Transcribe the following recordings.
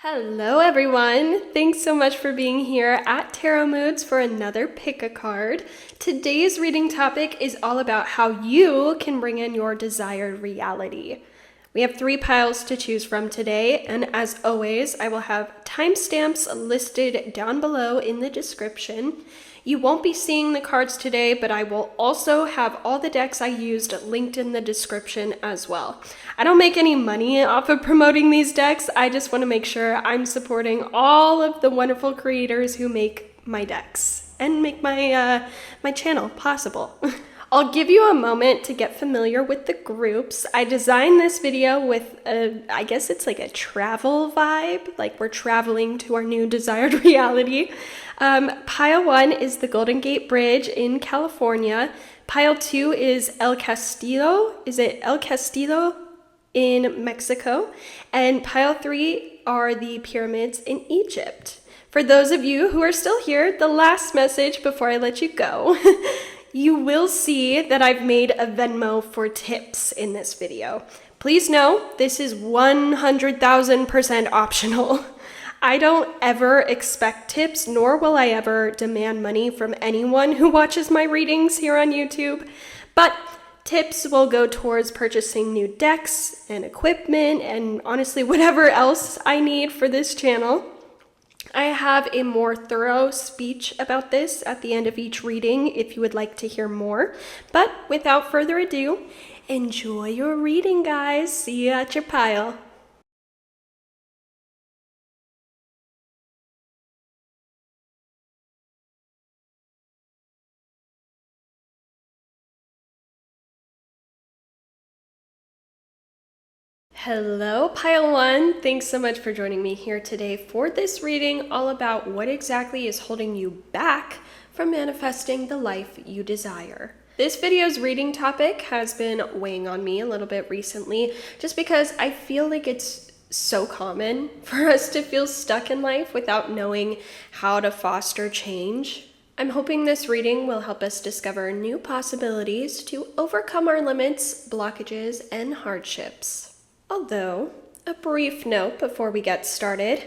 Hello everyone! Thanks so much for being here at Tarot Moods for another pick a card. Today's reading topic is all about how you can bring in your desired reality. We have 3 piles to choose from today, and as always, I will have timestamps listed down below in the description. You won't be seeing the cards today, but I will also have all the decks I used linked in the description as well. I don't make any money off of promoting these decks. I just want to make sure I'm supporting all of the wonderful creators who make my decks and make my channel possible. I'll give you a moment to get familiar with the groups. I designed this video with I guess it's like a travel vibe, like we're traveling to our new desired reality. Pile 1 is the Golden Gate Bridge in California. Pile 2 is El Castillo. Is it El Castillo in Mexico? And pile 3 are the pyramids in Egypt. For those of you who are still here, the last message before I let you go. You will see that I've made a Venmo for tips in this video. Please know this is 100,000% optional. I don't ever expect tips, nor will I ever demand money from anyone who watches my readings here on YouTube. But tips will go towards purchasing new decks and equipment and honestly whatever else I need for this channel. I have a more thorough speech about this at the end of each reading if you would like to hear more. But without further ado, enjoy your reading, guys. See you at your pile. Hello, Pile 1. Thanks so much for joining me here today for this reading all about what exactly is holding you back from manifesting the life you desire. This video's reading topic has been weighing on me a little bit recently just because I feel like it's so common for us to feel stuck in life without knowing how to foster change. I'm hoping this reading will help us discover new possibilities to overcome our limits, blockages, and hardships. Although, a brief note before we get started.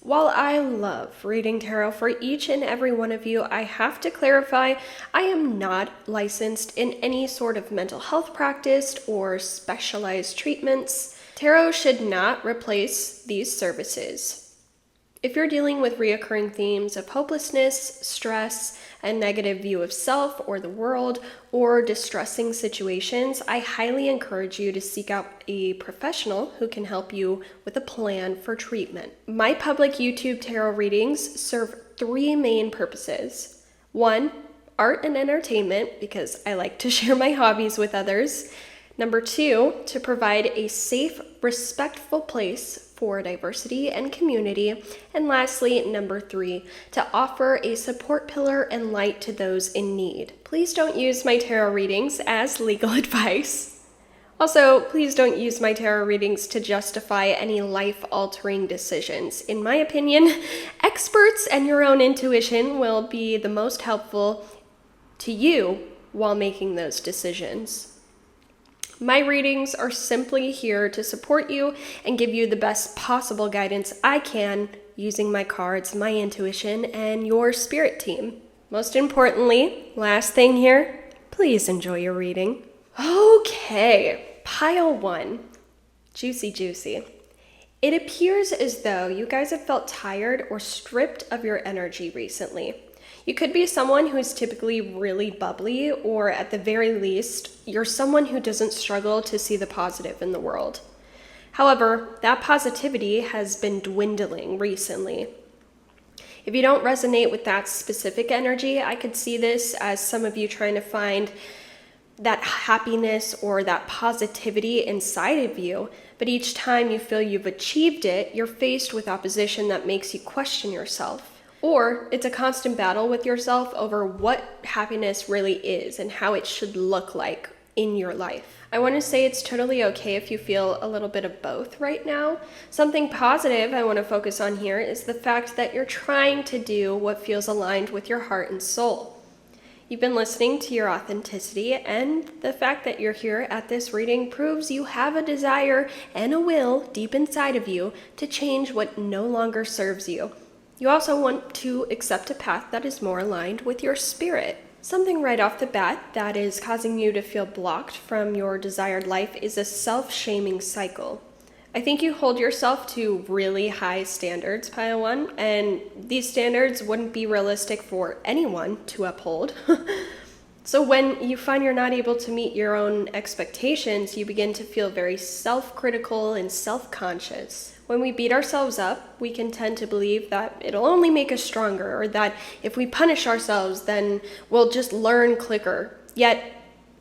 While I love reading tarot for each and every one of you, I have to clarify I am not licensed in any sort of mental health practice or specialized treatments. Tarot should not replace these services. If you're dealing with reoccurring themes of hopelessness, stress, a negative view of self or the world, or distressing situations, I highly encourage you to seek out a professional who can help you with a plan for treatment. My public YouTube tarot readings serve 3 main purposes. 1, art and entertainment, because I like to share my hobbies with others. Number 2, to provide a safe, respectful place for diversity and community. And lastly, number 3, to offer a support pillar and light to those in need. Please don't use my tarot readings as legal advice. Also, please don't use my tarot readings to justify any life-altering decisions. In my opinion, experts and your own intuition will be the most helpful to you while making those decisions. My readings are simply here to support you and give you the best possible guidance I can using my cards, my intuition, and your spirit team. Most importantly, last thing here, please enjoy your reading. Okay, pile 1. Juicy, juicy. It appears as though you guys have felt tired or stripped of your energy recently. You could be someone who's typically really bubbly, or at the very least, you're someone who doesn't struggle to see the positive in the world. However, that positivity has been dwindling recently. If you don't resonate with that specific energy, I could see this as some of you trying to find that happiness or that positivity inside of you, but each time you feel you've achieved it, you're faced with opposition that makes you question yourself. Or it's a constant battle with yourself over what happiness really is and how it should look like in your life. I want to say it's totally okay if you feel a little bit of both right now. Something positive I want to focus on here is the fact that you're trying to do what feels aligned with your heart and soul. You've been listening to your authenticity, and the fact that you're here at this reading proves you have a desire and a will deep inside of you to change what no longer serves you. You also want to accept a path that is more aligned with your spirit. Something right off the bat that is causing you to feel blocked from your desired life is a self-shaming cycle. I think you hold yourself to really high standards, Pile 1, and these standards wouldn't be realistic for anyone to uphold. So when you find you're not able to meet your own expectations, you begin to feel very self-critical and self-conscious. When we beat ourselves up, we can tend to believe that it'll only make us stronger, or that if we punish ourselves, then we'll just learn quicker. Yet,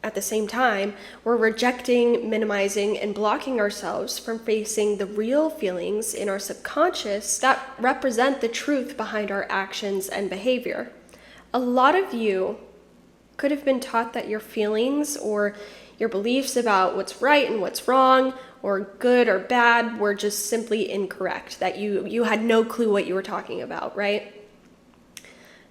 at the same time, we're rejecting, minimizing, and blocking ourselves from facing the real feelings in our subconscious that represent the truth behind our actions and behavior. A lot of you could have been taught that your feelings or your beliefs about what's right and what's wrong, or good or bad, were just simply incorrect, that you had no clue what you were talking about, right?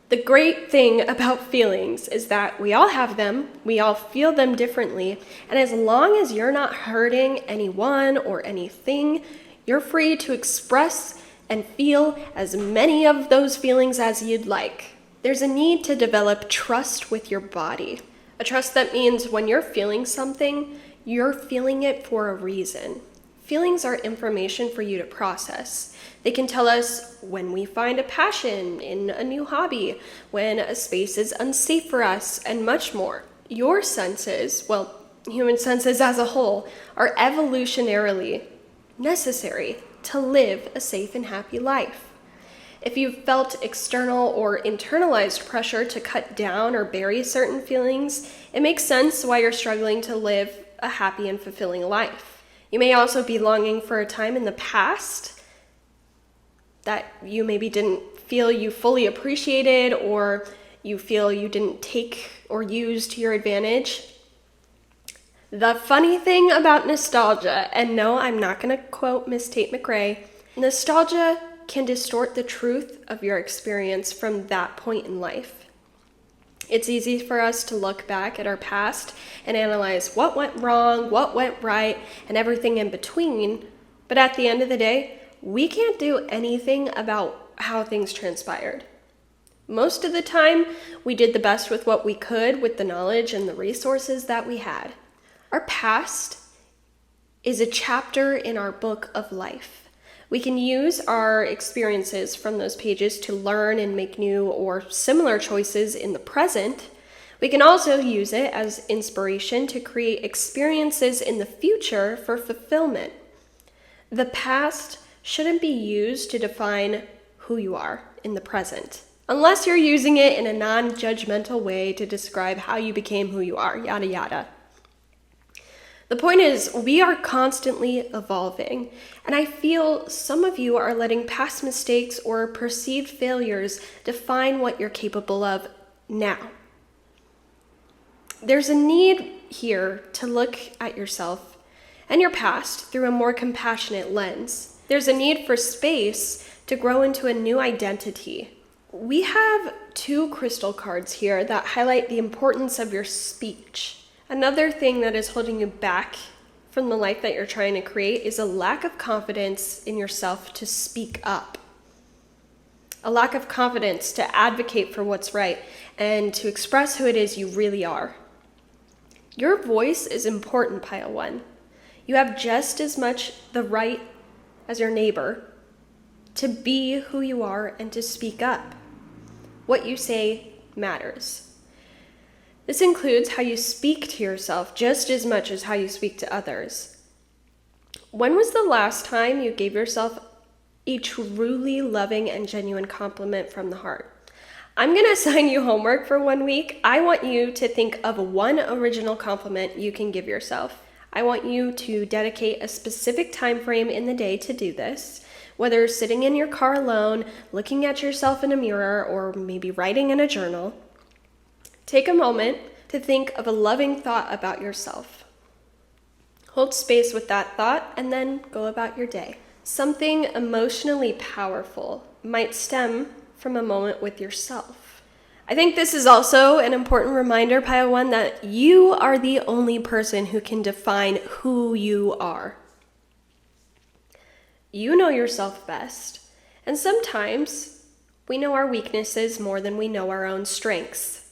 The great thing about feelings is that we all have them, we all feel them differently, and as long as you're not hurting anyone or anything, you're free to express and feel as many of those feelings as you'd like. There's a need to develop trust with your body. A trust that means when you're feeling something, you're feeling it for a reason. Feelings are information for you to process. They can tell us when we find a passion in a new hobby, when a space is unsafe for us, and much more. Your senses, well, human senses as a whole, are evolutionarily necessary to live a safe and happy life. If you've felt external or internalized pressure to cut down or bury certain feelings, it makes sense why you're struggling to live a happy and fulfilling life. You may also be longing for a time in the past that you maybe didn't feel you fully appreciated, or you feel you didn't take or use to your advantage. The funny thing about nostalgia, and no, I'm not going to quote Miss Tate McRae, nostalgia can distort the truth of your experience from that point in life. It's easy for us to look back at our past and analyze what went wrong, what went right, and everything in between. But at the end of the day, we can't do anything about how things transpired. Most of the time, we did the best with what we could with the knowledge and the resources that we had. Our past is a chapter in our book of life. We can use our experiences from those pages to learn and make new or similar choices in the present. We can also use it as inspiration to create experiences in the future for fulfillment. The past shouldn't be used to define who you are in the present, unless you're using it in a non-judgmental way to describe how you became who you are, yada yada. The point is, we are constantly evolving, and I feel some of you are letting past mistakes or perceived failures define what you're capable of now. There's a need here to look at yourself and your past through a more compassionate lens. There's a need for space to grow into a new identity. We have 2 crystal cards here that highlight the importance of your speech. Another thing that is holding you back from the life that you're trying to create is a lack of confidence in yourself to speak up. A lack of confidence to advocate for what's right and to express who it is you really are. Your voice is important, Pile 1. You have just as much the right as your neighbor to be who you are and to speak up. What you say matters. This includes how you speak to yourself just as much as how you speak to others. When was the last time you gave yourself a truly loving and genuine compliment from the heart? I'm going to assign you homework for 1 week. I want you to think of 1 original compliment you can give yourself. I want you to dedicate a specific time frame in the day to do this, whether sitting in your car alone, looking at yourself in a mirror, or maybe writing in a journal. Take a moment to think of a loving thought about yourself. Hold space with that thought and then go about your day. Something emotionally powerful might stem from a moment with yourself. I think this is also an important reminder, Pile 1, that you are the only person who can define who you are. You know yourself best, and sometimes we know our weaknesses more than we know our own strengths.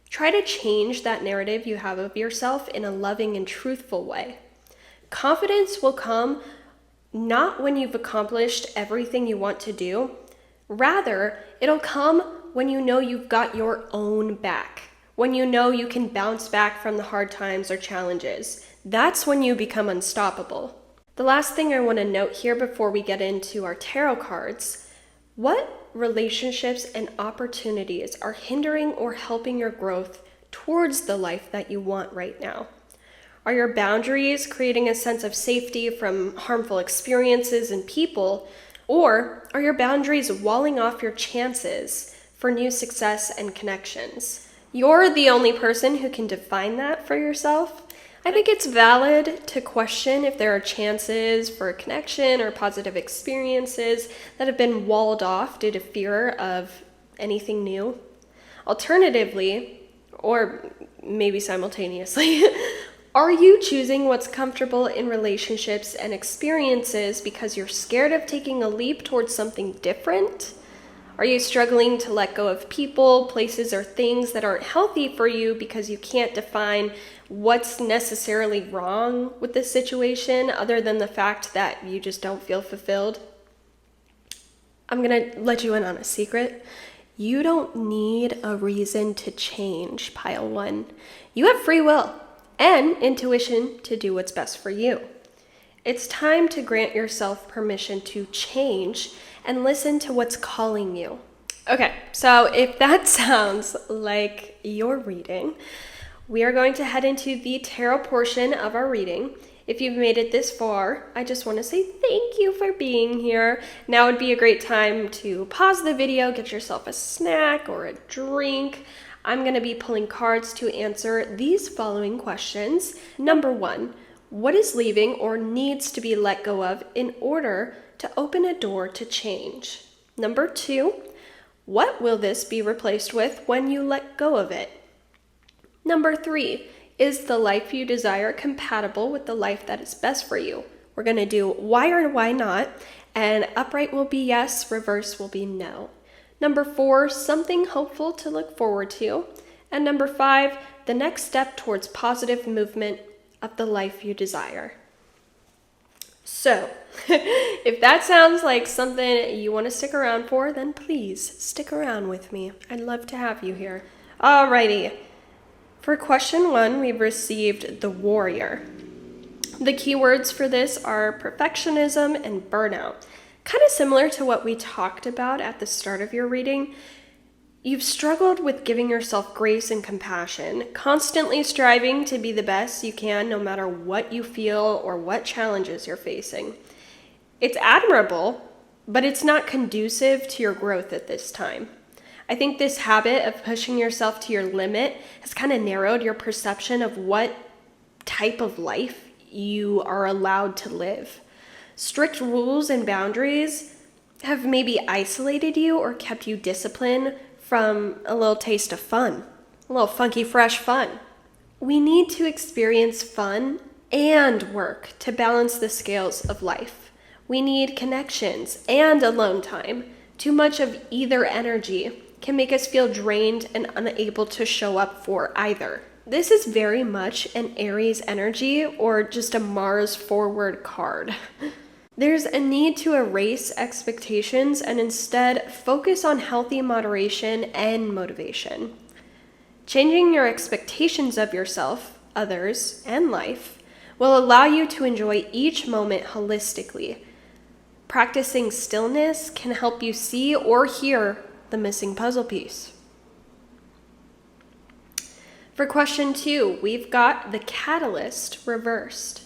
Try to change that narrative you have of yourself in a loving and truthful way. Confidence will come not when you've accomplished everything you want to do. Rather, it'll come when you know you've got your own back, when you know you can bounce back from the hard times or challenges. That's when you become unstoppable. The last thing I want to note here before we get into our tarot cards, what relationships and opportunities are hindering or helping your growth towards the life that you want right now? Are your boundaries creating a sense of safety from harmful experiences and people, or are your boundaries walling off your chances for new success and connections? You're the only person who can define that for yourself. I think it's valid to question if there are chances for a connection or positive experiences that have been walled off due to fear of anything new. Alternatively, or maybe simultaneously, are you choosing what's comfortable in relationships and experiences because you're scared of taking a leap towards something different? Are you struggling to let go of people, places, or things that aren't healthy for you because you can't define what's necessarily wrong with the situation other than the fact that you just don't feel fulfilled? I'm going to let you in on a secret. You don't need a reason to change, Pile 1. You have free will and intuition to do what's best for you. It's time to grant yourself permission to change and listen to what's calling you. Okay, so if that sounds like your reading, we are going to head into the tarot portion of our reading. If you've made it this far, I just want to say thank you for being here. Now would be a great time to pause the video, get yourself a snack or a drink. I'm going to be pulling cards to answer these following questions. Number 1, what is leaving or needs to be let go of in order to open a door to change? Number 2, what will this be replaced with when you let go of it? Number 3, is the life you desire compatible with the life that is best for you? We're going to do why or why not, and upright will be yes, reverse will be no. Number 4, something hopeful to look forward to. And number 5, the next step towards positive movement of the life you desire. So, if that sounds like something you want to stick around for, then please stick around with me. I'd love to have you here. Alrighty. For question 1, we've received the Warrior. The keywords for this are perfectionism and burnout. Kind of similar to what we talked about at the start of your reading. You've struggled with giving yourself grace and compassion, constantly striving to be the best you can no matter what you feel or what challenges you're facing. It's admirable, but it's not conducive to your growth at this time. I think this habit of pushing yourself to your limit has kind of narrowed your perception of what type of life you are allowed to live. Strict rules and boundaries have maybe isolated you or kept you disciplined from a little taste of fun, a little funky, fresh fun. We need to experience fun and work to balance the scales of life. We need connections and alone time. Too much of either energy can make us feel drained and unable to show up for either. This is very much an Aries energy or just a Mars forward card. There's a need to erase expectations and instead focus on healthy moderation and motivation. Changing your expectations of yourself, others, and life will allow you to enjoy each moment holistically. Practicing stillness can help you see or hear the missing puzzle piece. For question 2, we've got the Catalyst reversed.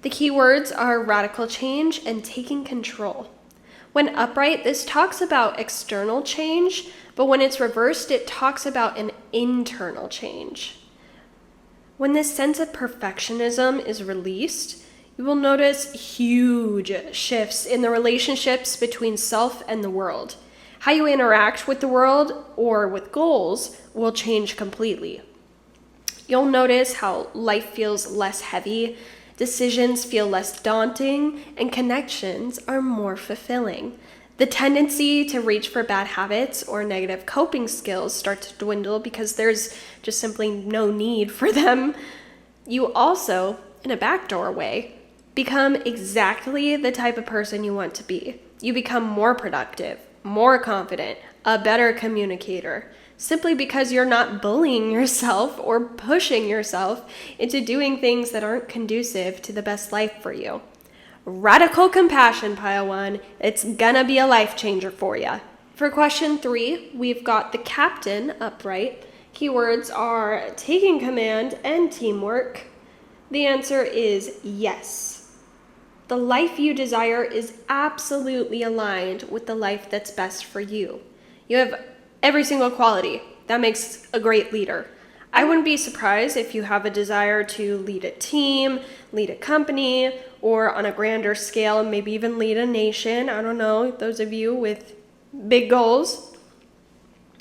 The keywords are radical change and taking control. When upright, this talks about external change, but when it's reversed, it talks about an internal change. When this sense of perfectionism is released, you will notice huge shifts in the relationships between self and the world. How you interact with the world or with goals will change completely. You'll notice how life feels less heavy, decisions feel less daunting, and connections are more fulfilling. The tendency to reach for bad habits or negative coping skills start to dwindle because there's just simply no need for them. You also, in a backdoor way, become exactly the type of person you want to be. You become more productive, more confident, a better communicator, simply because you're not bullying yourself or pushing yourself into doing things that aren't conducive to the best life for you. Radical compassion, pile one. It's gonna be a life changer for you. For question 3, we've got the captain upright. Keywords are taking command and teamwork. The answer is yes. The life you desire is absolutely aligned with the life that's best for you. You have every single quality that makes a great leader. I wouldn't be surprised if you have a desire to lead a team, lead a company, or on a grander scale, maybe even lead a nation. I don't know, those of you with big goals,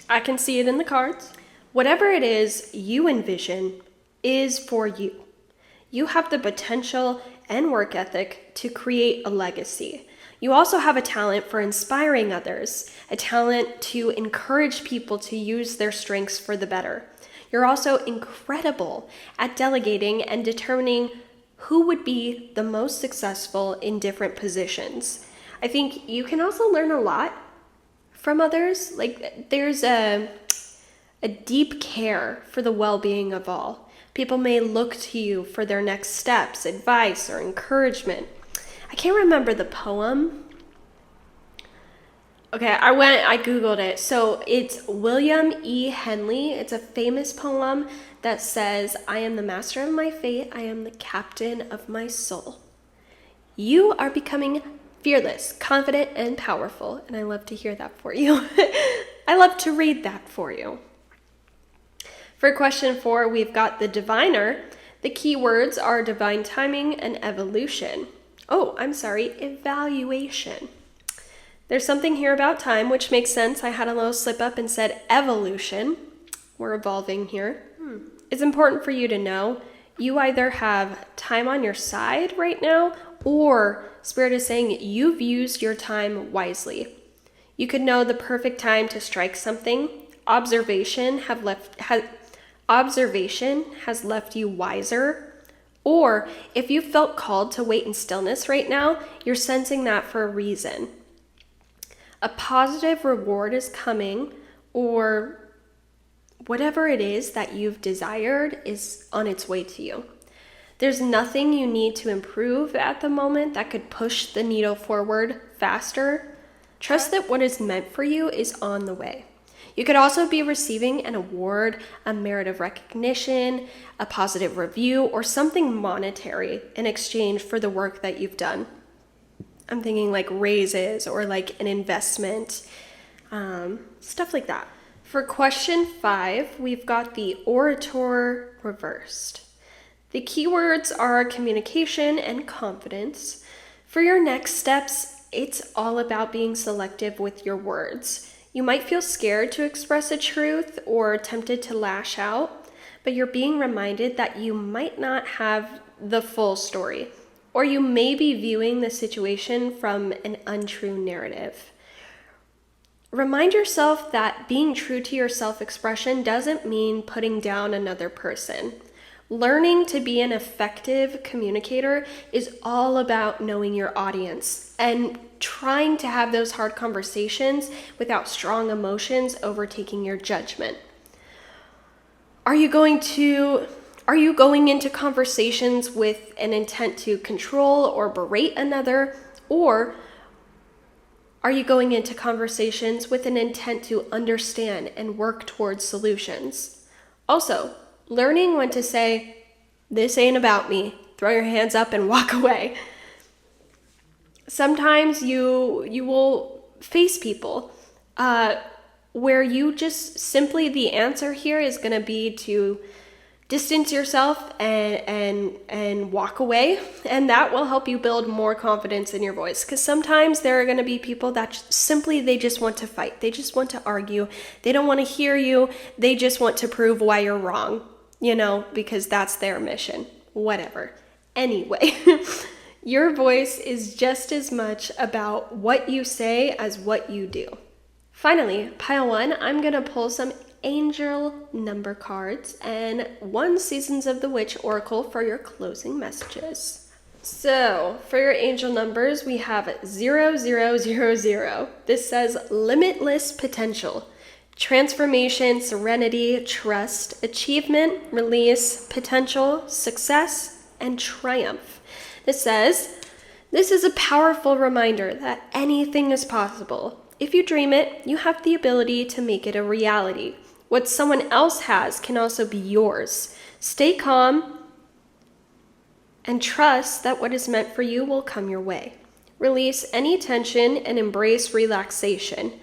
I can see it in the cards. Whatever it is you envision is for you. You have the potential and work ethic to create a legacy. You also have a talent for inspiring others, a talent to encourage people to use their strengths for the better. You're also incredible at delegating and determining who would be the most successful in different positions. I think you can also learn a lot from others. Like there's a deep care for the well-being of all. People may look to you for their next steps, advice, or encouragement. I can't remember the poem. Okay, I Googled it. So it's William E. Henley. It's a famous poem that says, "I am the master of my fate. I am the captain of my soul." You are becoming fearless, confident, and powerful. And I love to hear that for you. I love to read that for you. For question 4, we've got the diviner. The keywords are divine timing and evolution. Evaluation. There's something here about time, which makes sense. I had a little slip up and said evolution. We're evolving here. It's important for you to know you either have time on your side right now, or Spirit is saying you've used your time wisely. You could know the perfect time to strike something. Observation has left you wiser. Or if you felt called to wait in stillness right now, you're sensing that for a reason. A positive reward is coming, or whatever it is that you've desired is on its way to you. There's nothing you need to improve at the moment that could push the needle forward faster. Trust that what is meant for you is on the way. You could also be receiving an award, a merit of recognition, a positive review, or something monetary in exchange for the work that you've done. I'm thinking like raises or like an investment, stuff like that. For question 5, we've got the orator reversed. The keywords are communication and confidence. For your next steps, it's all about being selective with your words. You might feel scared to express a truth or tempted to lash out, but you're being reminded that you might not have the full story, or you may be viewing the situation from an untrue narrative. Remind yourself that being true to your self-expression doesn't mean putting down another person. Learning to be an effective communicator is all about knowing your audience and trying to have those hard conversations without strong emotions overtaking your judgment. Are you going into conversations with an intent to control or berate another, or are you going into conversations with an intent to understand and work towards solutions? Also, learning when to say, "This ain't about me," throw your hands up and walk away. Sometimes you will face people where you just simply, the answer here is going to be to distance yourself and walk away, and that will help you build more confidence in your voice. Because sometimes there are going to be people that simply, they just want to fight. They just want to argue. They don't want to hear you. They just want to prove why you're wrong, because that's their mission. Whatever. Anyway, your voice is just as much about what you say as what you do. Finally, pile 1, I'm going to pull some angel number cards and 1 Seasons of the Witch Oracle for your closing messages. So, for your angel numbers, we have 0000. This says limitless potential, transformation, serenity, trust, achievement, release, potential, success, and triumph. This says, this is a powerful reminder that anything is possible. If you dream it, you have the ability to make it a reality. What someone else has can also be yours. Stay calm and trust that what is meant for you will come your way. Release any tension and embrace relaxation,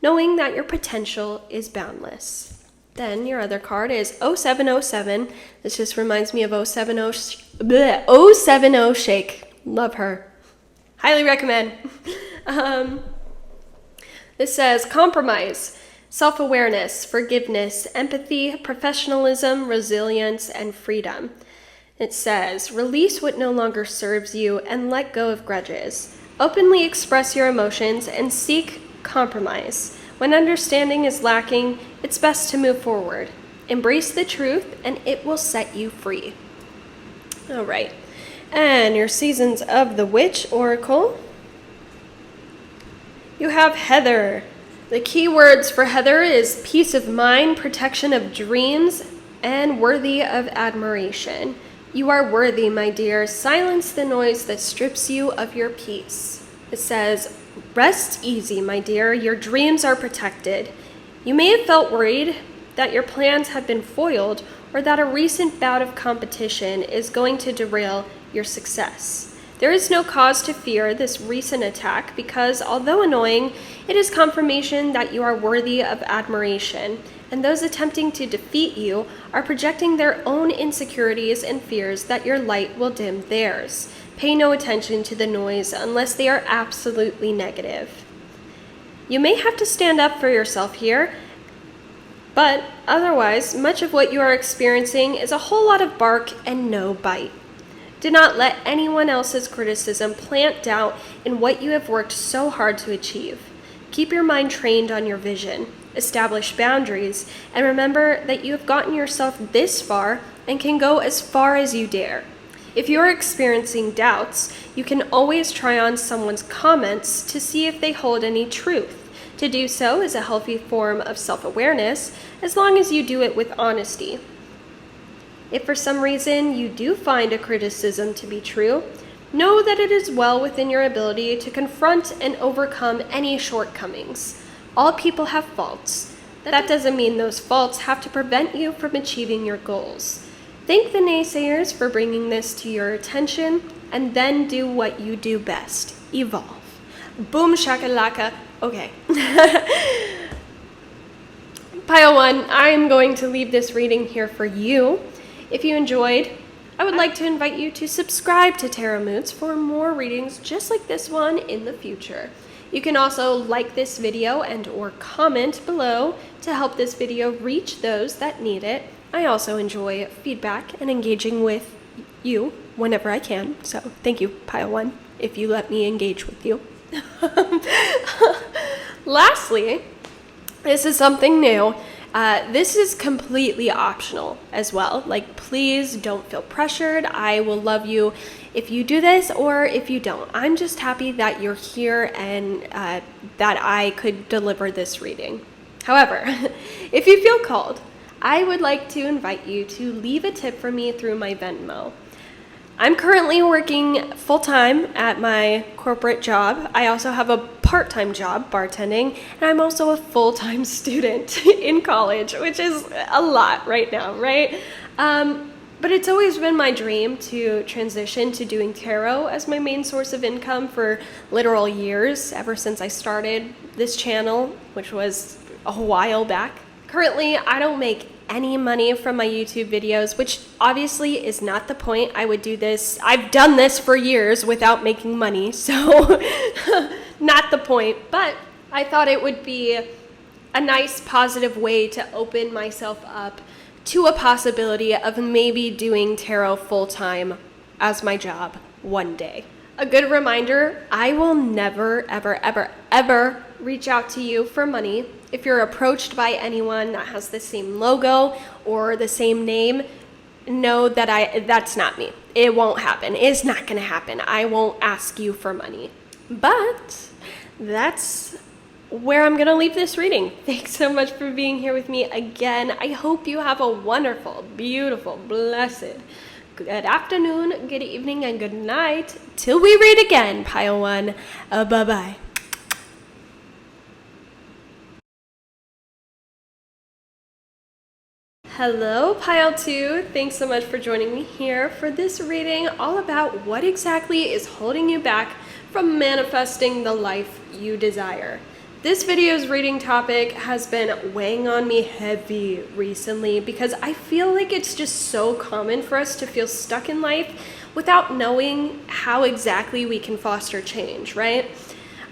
knowing that your potential is boundless. Then your other card is 0707. This just reminds me of 070 Shake. Love her. Highly recommend. This says compromise, self-awareness, forgiveness, empathy, professionalism, resilience, and freedom. It says, release what no longer serves you and let go of grudges. Openly express your emotions and seek compromise. When understanding is lacking, it's best to move forward. Embrace the truth and it will set you free. All right. And your Seasons of the Witch Oracle. You have Heather. The key words for Heather is peace of mind, protection of dreams, and worthy of admiration. You are worthy, my dear. Silence the noise that strips you of your peace. It says, rest easy, my dear. Your dreams are protected. You may have felt worried that your plans have been foiled or that a recent bout of competition is going to derail your success. There is no cause to fear this recent attack because, although annoying, it is confirmation that you are worthy of admiration, and those attempting to defeat you are projecting their own insecurities and fears that your light will dim theirs. Pay no attention to the noise unless they are absolutely negative. You may have to stand up for yourself here, but otherwise, much of what you are experiencing is a whole lot of bark and no bite. Do not let anyone else's criticism plant doubt in what you have worked so hard to achieve. Keep your mind trained on your vision, establish boundaries, and remember that you have gotten yourself this far and can go as far as you dare. If you are experiencing doubts, you can always try on someone's comments to see if they hold any truth. To do so is a healthy form of self-awareness, as long as you do it with honesty. If for some reason you do find a criticism to be true, know that it is well within your ability to confront and overcome any shortcomings. All people have faults. That doesn't mean those faults have to prevent you from achieving your goals. Thank the naysayers for bringing this to your attention, and then do what you do best. Evolve. Boom shakalaka. Okay. Pile 1, I'm going to leave this reading here for you. If you enjoyed, I would like to invite you to subscribe to Tarot Moods for more readings just like this one in the future. You can also like this video and or comment below to help this video reach those that need it. I also enjoy feedback and engaging with you whenever I can. So thank you, Pile 1, if you let me engage with you. Lastly, this is something new. This is completely optional as well. Like, please don't feel pressured. I will love you if you do this or if you don't. I'm just happy that you're here and that I could deliver this reading. However, if you feel called, I would like to invite you to leave a tip for me through my Venmo. I'm currently working full-time at my corporate job. I also have a part-time job bartending, and I'm also a full-time student in college, which is a lot right now, right? But it's always been my dream to transition to doing tarot as my main source of income for literal years, ever since I started this channel, which was a while back. Currently, I don't make any money from my YouTube videos, which obviously is not the point. I would do this. I've done this for years without making money, so not the point. But I thought it would be a nice positive way to open myself up to a possibility of maybe doing tarot full-time as my job one day. A good reminder, I will never, ever, ever, ever reach out to you for money. If you're approached by anyone that has the same logo or the same name, know that that's not me. It won't happen. It's not going to happen. I won't ask you for money. But that's where I'm going to leave this reading. Thanks so much for being here with me again. I hope you have a wonderful, beautiful, blessed good afternoon, good evening, and good night. Till we read again, Pile 1. Bye-bye. Hello, Pile 2. Thanks so much for joining me here for this reading all about what exactly is holding you back from manifesting the life you desire. This video's reading topic has been weighing on me heavy recently because I feel like it's just so common for us to feel stuck in life without knowing how exactly we can foster change, right?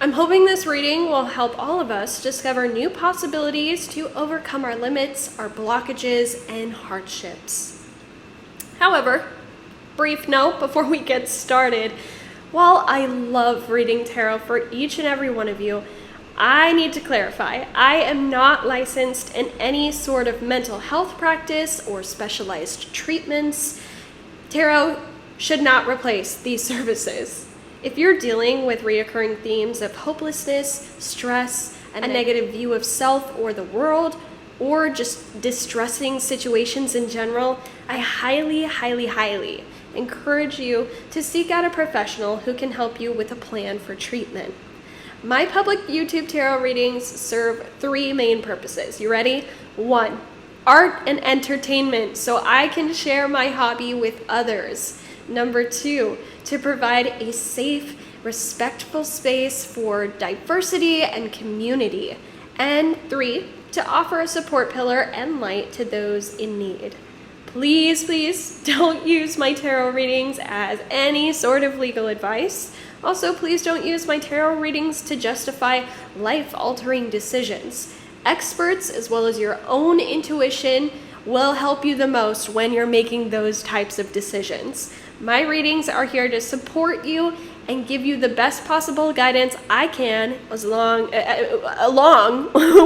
I'm hoping this reading will help all of us discover new possibilities to overcome our limits, our blockages, and hardships. However, brief note before we get started, while I love reading tarot for each and every one of you, I need to clarify, I am not licensed in any sort of mental health practice or specialized treatments. Tarot should not replace these services. If you're dealing with reoccurring themes of hopelessness, stress, a negative view of self or the world, or just distressing situations in general, I highly, highly, highly encourage you to seek out a professional who can help you with a plan for treatment. My public YouTube tarot readings serve 3 main purposes. You ready? 1, art and entertainment, so I can share my hobby with others. Number 2, to provide a safe, respectful space for diversity and community. And 3, to offer a support pillar and light to those in need. Please, please don't use my tarot readings as any sort of legal advice. Also, please don't use my tarot readings to justify life-altering decisions. Experts, as well as your own intuition, will help you the most when you're making those types of decisions. My readings are here to support you and give you the best possible guidance I can, along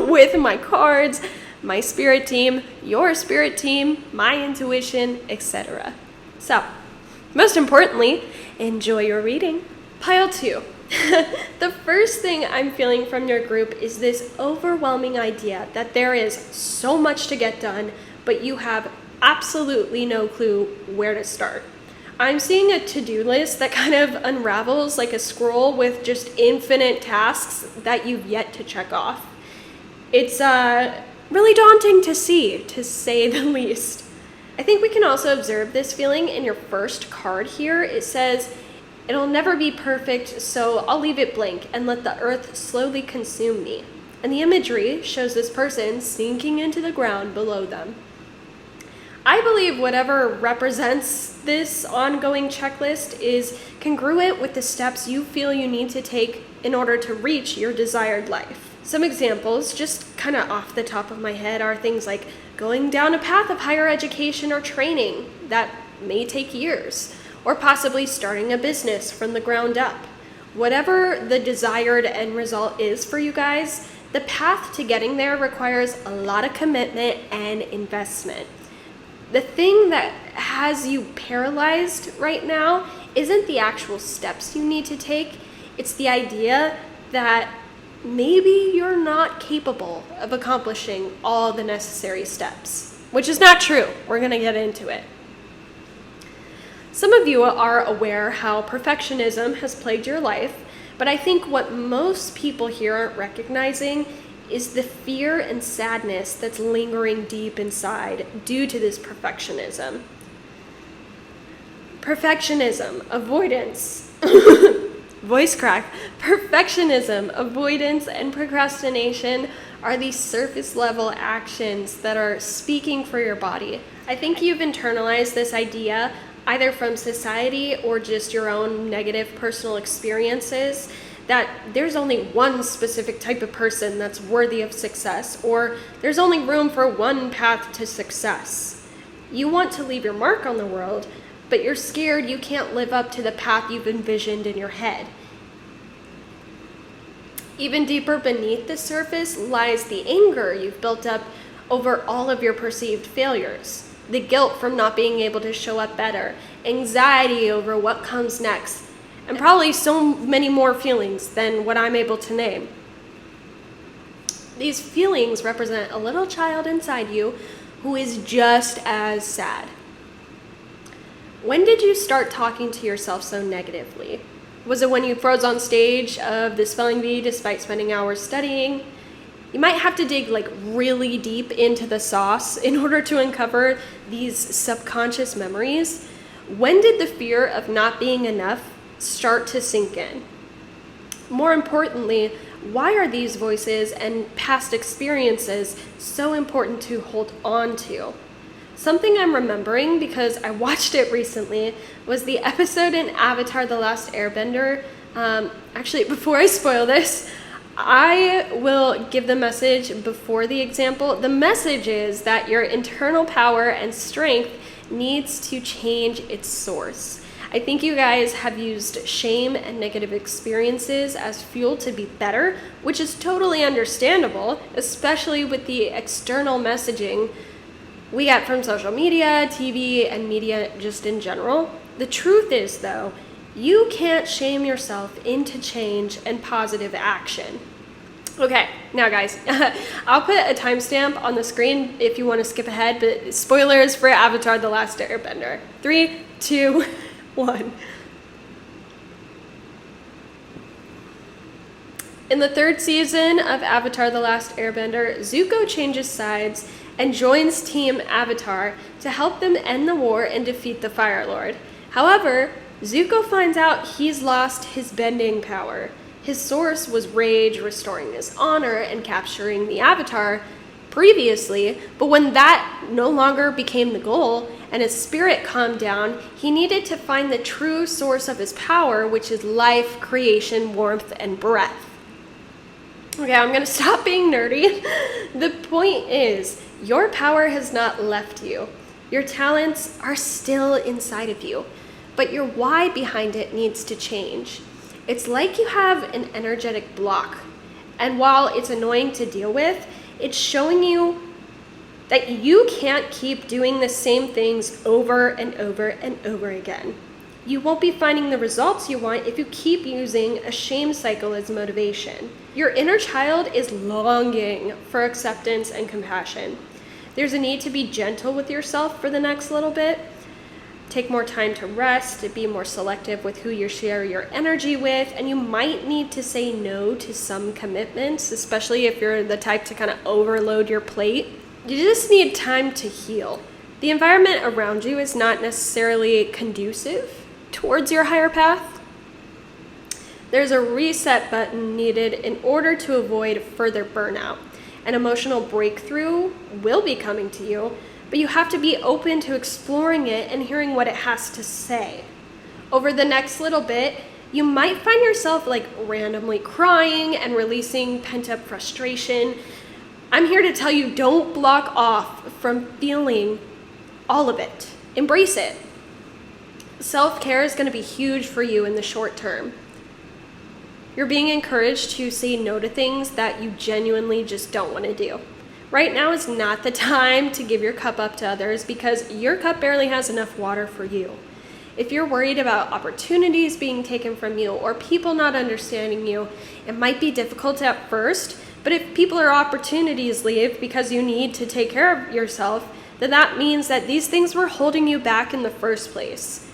with my cards, my spirit team, your spirit team, my intuition, etc. So, most importantly, enjoy your reading. Pile 2. The first thing I'm feeling from your group is this overwhelming idea that there is so much to get done, but you have absolutely no clue where to start. I'm seeing a to-do list that kind of unravels like a scroll with just infinite tasks that you've yet to check off. It's really daunting to see, to say the least. I think we can also observe this feeling in your first card here. It says, "It'll never be perfect, so I'll leave it blank and let the earth slowly consume me." And the imagery shows this person sinking into the ground below them. I believe whatever represents this ongoing checklist is congruent with the steps you feel you need to take in order to reach your desired life. Some examples, just kind of off the top of my head, are things like going down a path of higher education or training that may take years, or possibly starting a business from the ground up. Whatever the desired end result is for you guys, the path to getting there requires a lot of commitment and investment. The thing that has you paralyzed right now isn't the actual steps you need to take, it's the idea that maybe you're not capable of accomplishing all the necessary steps, which is not true. We're gonna get into it. Some of you are aware how perfectionism has plagued your life, but I think what most people here aren't recognizing is the fear and sadness that's lingering deep inside due to this perfectionism. Perfectionism, avoidance, voice crack. Perfectionism, avoidance, and procrastination are the surface level actions that are speaking for your body. I think you've internalized this idea either from society or just your own negative personal experiences, that there's only one specific type of person that's worthy of success, or there's only room for one path to success. You want to leave your mark on the world, but you're scared you can't live up to the path you've envisioned in your head. Even deeper beneath the surface lies the anger you've built up over all of your perceived failures. The guilt from not being able to show up better, anxiety over what comes next, and probably so many more feelings than what I'm able to name. These feelings represent a little child inside you who is just as sad. When did you start talking to yourself so negatively? Was it when you froze on stage of the spelling bee despite spending hours studying? You might have to dig really deep into the sauce in order to uncover these subconscious memories. When did the fear of not being enough start to sink in? More importantly, why are these voices and past experiences so important to hold on to? Something I'm remembering because I watched it recently was the episode in Avatar: The Last Airbender. Actually, before I spoil this, I will give the message before the example. The message is that your internal power and strength needs to change its source. I think you guys have used shame and negative experiences as fuel to be better, which is totally understandable, especially with the external messaging we get from social media, TV, and media just in general. The truth is, though, you can't shame yourself into change and positive action. Okay, now guys, I'll put a timestamp on the screen if you want to skip ahead, but spoilers for Avatar: The Last Airbender. 3, 2, 1. In the third season of Avatar: The Last Airbender, Zuko changes sides and joins Team Avatar to help them end the war and defeat the Fire Lord. However, Zuko finds out he's lost his bending power. His source was rage, restoring his honor and capturing the Avatar previously, but when that no longer became the goal and his spirit calmed down, he needed to find the true source of his power, which is life, creation, warmth, and breath. Okay, I'm gonna stop being nerdy. The point is, your power has not left you. Your talents are still inside of you, but your why behind it needs to change. It's like you have an energetic block, and while it's annoying to deal with, it's showing you that you can't keep doing the same things over and over and over again. You won't be finding the results you want if you keep using a shame cycle as motivation. Your inner child is longing for acceptance and compassion. There's a need to be gentle with yourself for the next little bit. Take more time to rest, to be more selective with who you share your energy with, and you might need to say no to some commitments, especially if you're the type to kind of overload your plate. You just need time to heal. The environment around you is not necessarily conducive towards your higher path. There's a reset button needed in order to avoid further burnout. An emotional breakthrough will be coming to you, but you have to be open to exploring it and hearing what it has to say. Over the next little bit, you might find yourself randomly crying and releasing pent-up frustration. I'm here to tell you, don't block off from feeling all of it. Embrace it. Self-care is going to be huge for you in the short term. You're being encouraged to say no to things that you genuinely just don't want to do. Right now is not the time to give your cup up to others because your cup barely has enough water for you. If you're worried about opportunities being taken from you or people not understanding you, it might be difficult at first, but if people or opportunities leave because you need to take care of yourself, then that means that these things were holding you back in the first place.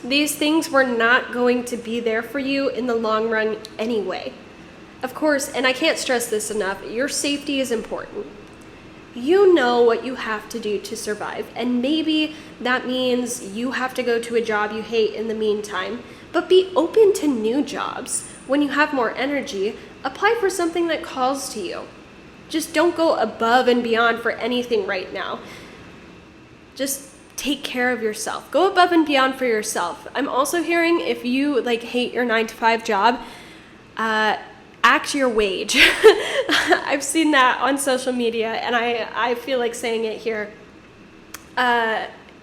These things were not going to be there for you in the long run anyway. Of course, and I can't stress this enough, your safety is important. You know what you have to do to survive, and maybe that means you have to go to a job you hate in the meantime, But be open to new jobs. When you have more energy, apply for something that calls to you. Just don't go above and beyond for anything right now. Just take care of yourself. Go above and beyond for yourself. I'm also hearing if you hate your 9-to-5 job, act your wage. I've seen that on social media, and I feel like saying it here.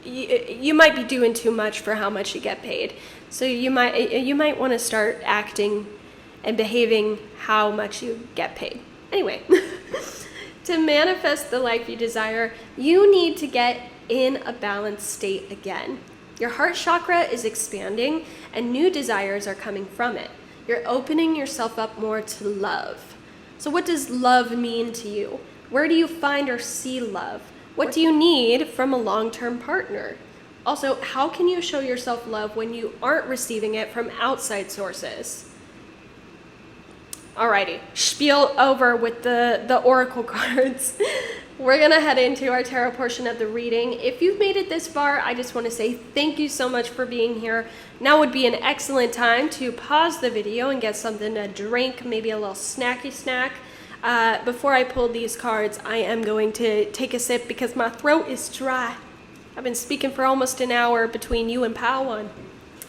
You might be doing too much for how much you get paid. So you might want to start acting and behaving how much you get paid. Anyway, to manifest the life you desire, you need to get in a balanced state again. Your heart chakra is expanding and new desires are coming from it. You're opening yourself up more to love. So what does love mean to you? Where do you find or see love? What do you need from a long-term partner? Also, how can you show yourself love when you aren't receiving it from outside sources? Alrighty, spiel over with the oracle cards. We're gonna head into our tarot portion of the reading. If you've made it this far, I just want to say thank you so much for being here. Now would be an excellent time to pause the video and get something to drink, maybe a little snacky snack. Before I pull these cards, I am going to take a sip because my throat is dry. I've been speaking for almost an hour between you and Padawan.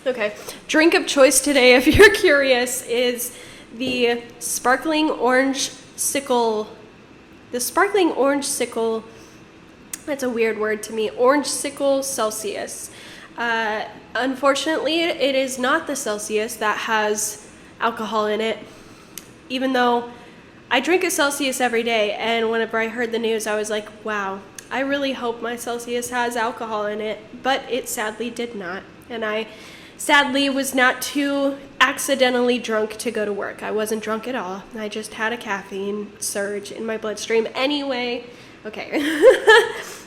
Okay, drink of choice today, if you're curious, is the sparkling orange sickle. The sparkling orange sickle, that's a weird word to me, orange sickle Celsius. Unfortunately, it is not the Celsius that has alcohol in it, even though I drink a Celsius every day, and whenever I heard the news, I was like, wow, I really hope my Celsius has alcohol in it, but it sadly did not, and I sadly was not too accidentally drunk to go to work. I wasn't drunk at all. I just had a caffeine surge in my bloodstream. Anyway, okay,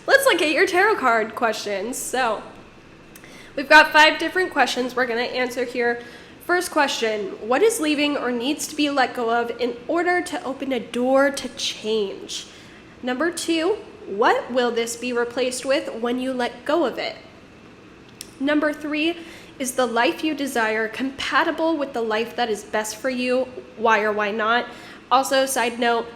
let's look at your tarot card questions. So we've got 5 different questions we're going to answer here. First question, what is leaving or needs to be let go of in order to open a door to change? Number 2, what will this be replaced with when you let go of it? Number 3, is the life you desire compatible with the life that is best for you? Why or why not? Also, side note,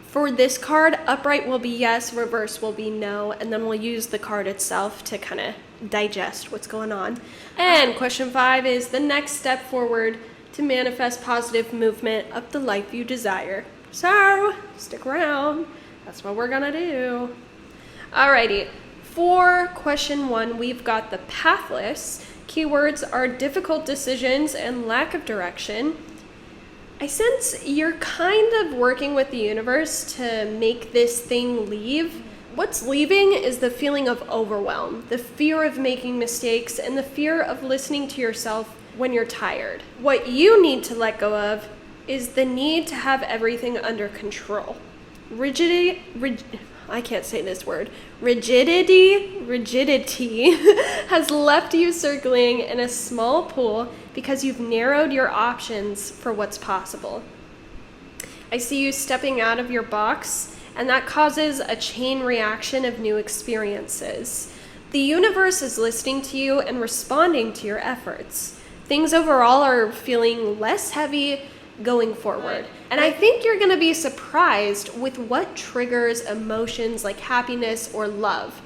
for this card, upright will be yes, reverse will be no, and then we'll use the card itself to kind of digest what's going on. And question 5 is the next step forward to manifest positive movement of the life you desire. So, stick around. That's what we're gonna do. Alrighty, for question 1, we've got the pathless. Keywords are difficult decisions and lack of direction. I sense you're kind of working with the universe to make this thing leave. What's leaving is the feeling of overwhelm, the fear of making mistakes, and the fear of listening to yourself when you're tired. What you need to let go of is the need to have everything under control. Rigidity has left you circling in a small pool because you've narrowed your options for what's possible. I see you stepping out of your box, and that causes a chain reaction of new experiences. The universe is listening to you and responding to your efforts. Things overall are feeling less heavy going forward. And I think you're going to be surprised with what triggers emotions like happiness or love.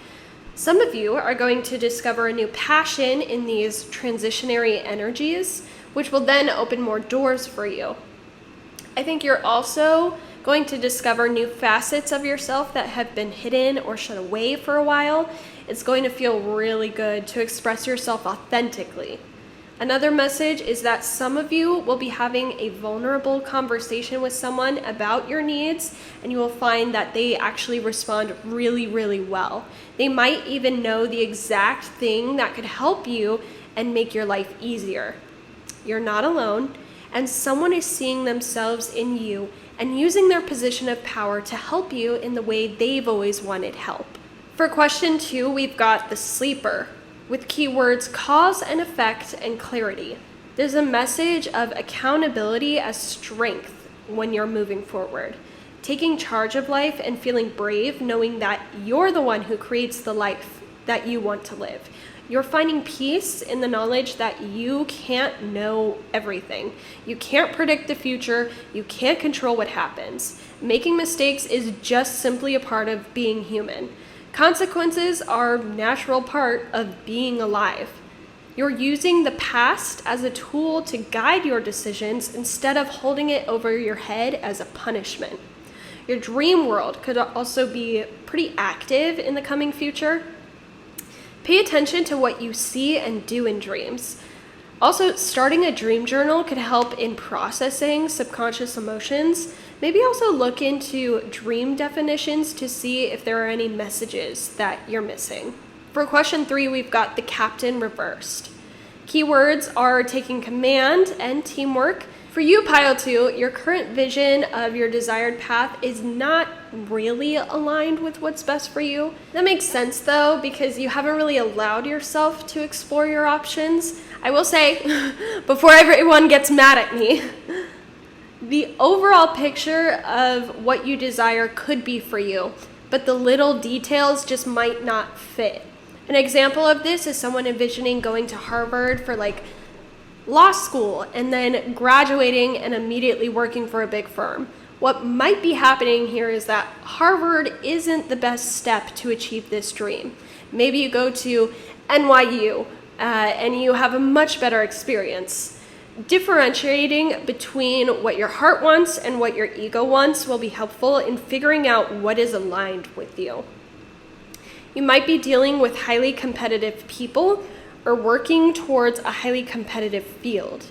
Some of you are going to discover a new passion in these transitionary energies, which will then open more doors for you. I think you're also going to discover new facets of yourself that have been hidden or shut away for a while. It's going to feel really good to express yourself authentically. Another message is that some of you will be having a vulnerable conversation with someone about your needs, and you will find that they actually respond really, really well. They might even know the exact thing that could help you and make your life easier. You're not alone, and someone is seeing themselves in you and using their position of power to help you in the way they've always wanted help. For question 2, we've got the sleeper, with keywords cause and effect and clarity. There's a message of accountability as strength when you're moving forward. Taking charge of life and feeling brave, knowing that you're the one who creates the life that you want to live. You're finding peace in the knowledge that you can't know everything. You can't predict the future. You can't control what happens. Making mistakes is just simply a part of being human. Consequences are a natural part of being alive. You're using the past as a tool to guide your decisions instead of holding it over your head as a punishment. Your dream world could also be pretty active in the coming future. Pay attention to what you see and do in dreams. Also, starting a dream journal could help in processing subconscious emotions. Maybe also look into dream definitions to see if there are any messages that you're missing. For question 3, we've got the captain reversed. Keywords are taking command and teamwork. For you, Pile 2, your current vision of your desired path is not really aligned with what's best for you. That makes sense though, because you haven't really allowed yourself to explore your options. I will say, before everyone gets mad at me, the overall picture of what you desire could be for you, but the little details just might not fit. An example of this is someone envisioning going to Harvard for law school and then graduating and immediately working for a big firm. What might be happening here is that Harvard isn't the best step to achieve this dream. Maybe you go to NYU and you have a much better experience. Differentiating between what your heart wants and what your ego wants will be helpful in figuring out what is aligned with you. You might be dealing with highly competitive people or working towards a highly competitive field.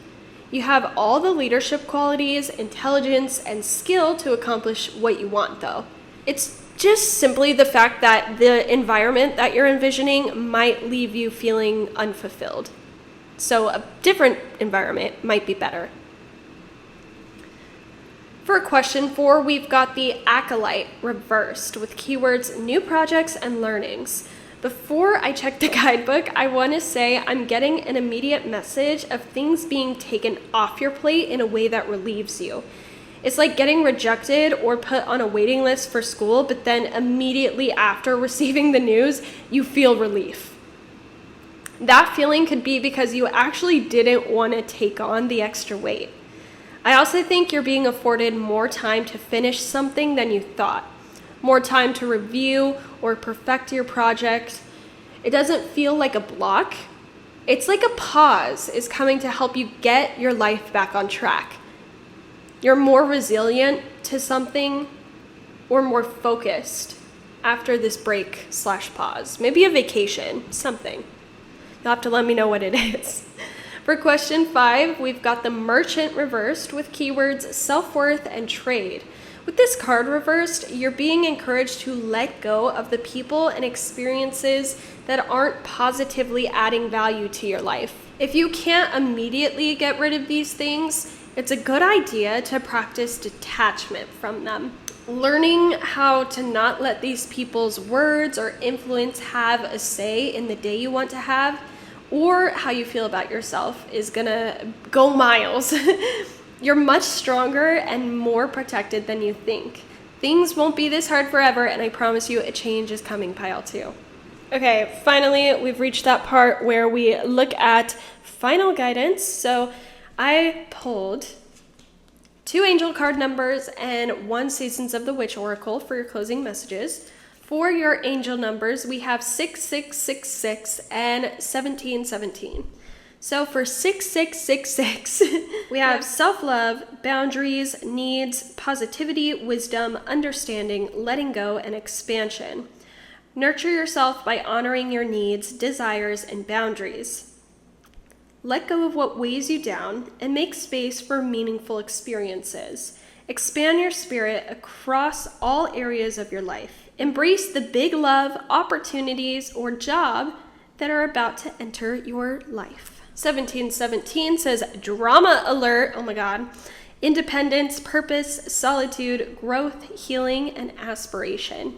You have all the leadership qualities, intelligence, and skill to accomplish what you want though. It's just simply the fact that the environment that you're envisioning might leave you feeling unfulfilled. So a different environment might be better. For question 4, we've got the acolyte reversed with keywords new projects and learnings. Before I check the guidebook, I want to say I'm getting an immediate message of things being taken off your plate in a way that relieves you. It's like getting rejected or put on a waiting list for school, but then immediately after receiving the news, you feel relief. That feeling could be because you actually didn't want to take on the extra weight. I also think you're being afforded more time to finish something than you thought. More time to review or perfect your project. It doesn't feel like a block. It's like a pause is coming to help you get your life back on track. You're more resilient to something or more focused after this break/pause. Maybe a vacation, something. You'll have to let me know what it is. For question 5, we've got the merchant reversed with keywords self-worth and trade. With this card reversed, you're being encouraged to let go of the people and experiences that aren't positively adding value to your life. If you can't immediately get rid of these things, it's a good idea to practice detachment from them. Learning how to not let these people's words or influence have a say in the day you want to have, or how you feel about yourself is gonna go miles. You're much stronger and more protected than you think. Things won't be this hard forever, and I promise you a change is coming, Pile 2. Okay, finally, we've reached that part where we look at final guidance. So I pulled 2 angel card numbers and 1 Seasons of the Witch Oracle for your closing messages. For your angel numbers, we have 6666 and 1717. So for 6666, we have self-love, boundaries, needs, positivity, wisdom, understanding, letting go, and expansion. Nurture yourself by honoring your needs, desires, and boundaries. Let go of what weighs you down and make space for meaningful experiences. Expand your spirit across all areas of your life. Embrace the big love, opportunities, or job that are about to enter your life. 1717 says drama alert, oh my god, independence, purpose, solitude, growth, healing, and aspiration.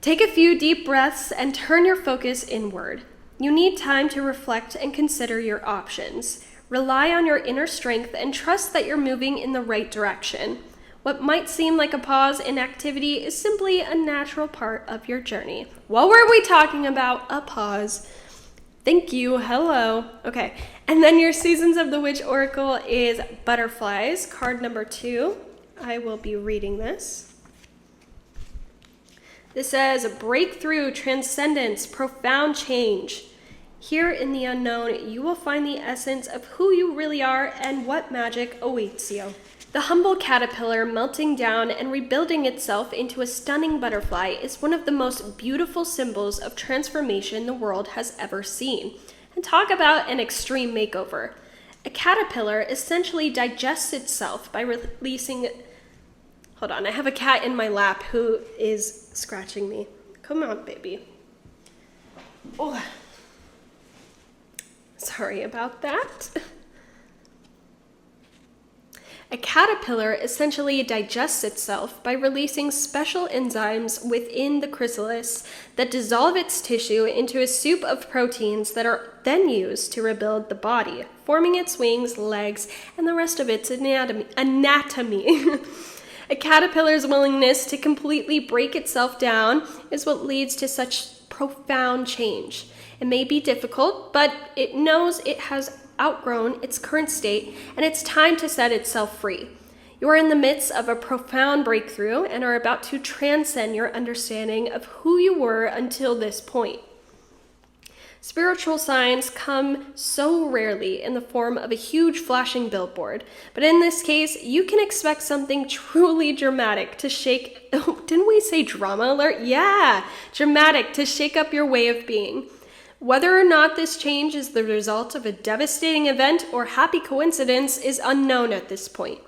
Take a few deep breaths and turn your focus inward. You need time to reflect and consider your options. Rely on your inner strength and trust that you're moving in the right direction. What might seem like a pause in activity is simply a natural part of your journey. What were we talking about? A pause. Thank you. Hello. Okay. And then your Seasons of the Witch Oracle is Butterflies, card number 2. I will be reading this. This says, breakthrough, transcendence, profound change. Here in the unknown, you will find the essence of who you really are and what magic awaits you. The humble caterpillar melting down and rebuilding itself into a stunning butterfly is one of the most beautiful symbols of transformation the world has ever seen. And talk about an extreme makeover. A caterpillar essentially digests itself by releasing... Hold on, I have a cat in my lap who is scratching me. Come on, baby. Oh, sorry about that. A caterpillar essentially digests itself by releasing special enzymes within the chrysalis that dissolve its tissue into a soup of proteins that are then used to rebuild the body, forming its wings, legs, and the rest of its anatomy. A caterpillar's willingness to completely break itself down is what leads to such profound change. It may be difficult, but it knows it has outgrown its current state, and it's time to set itself free. You are in the midst of a profound breakthrough and are about to transcend your understanding of who you were until this point. Spiritual signs come so rarely in the form of a huge flashing billboard, but in this case, you can expect something truly dramatic to shake... Oh, didn't we say drama alert? Yeah, dramatic to shake up your way of being. Whether or not this change is the result of a devastating event or happy coincidence is unknown at this point.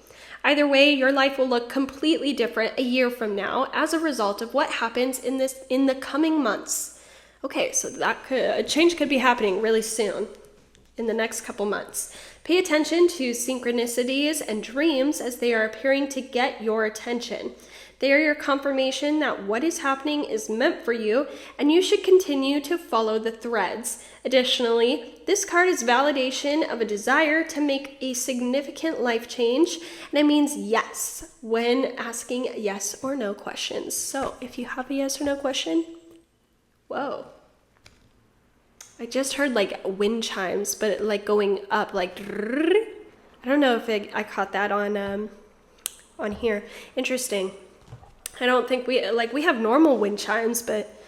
Either way, your life will look completely different a year from now as a result of what happens in the coming months. Okay, so a change could be happening really soon, in the next couple months. Pay attention to synchronicities and dreams as they are appearing to get your attention. They are your confirmation that what is happening is meant for you, and you should continue to follow the threads. Additionally, this card is validation of a desire to make a significant life change, and it means yes when asking yes or no questions. So if you have a yes or no question, whoa. I just heard like wind chimes, but like going up, like I don't know if I caught that on here. Interesting. I don't think we have normal wind chimes, but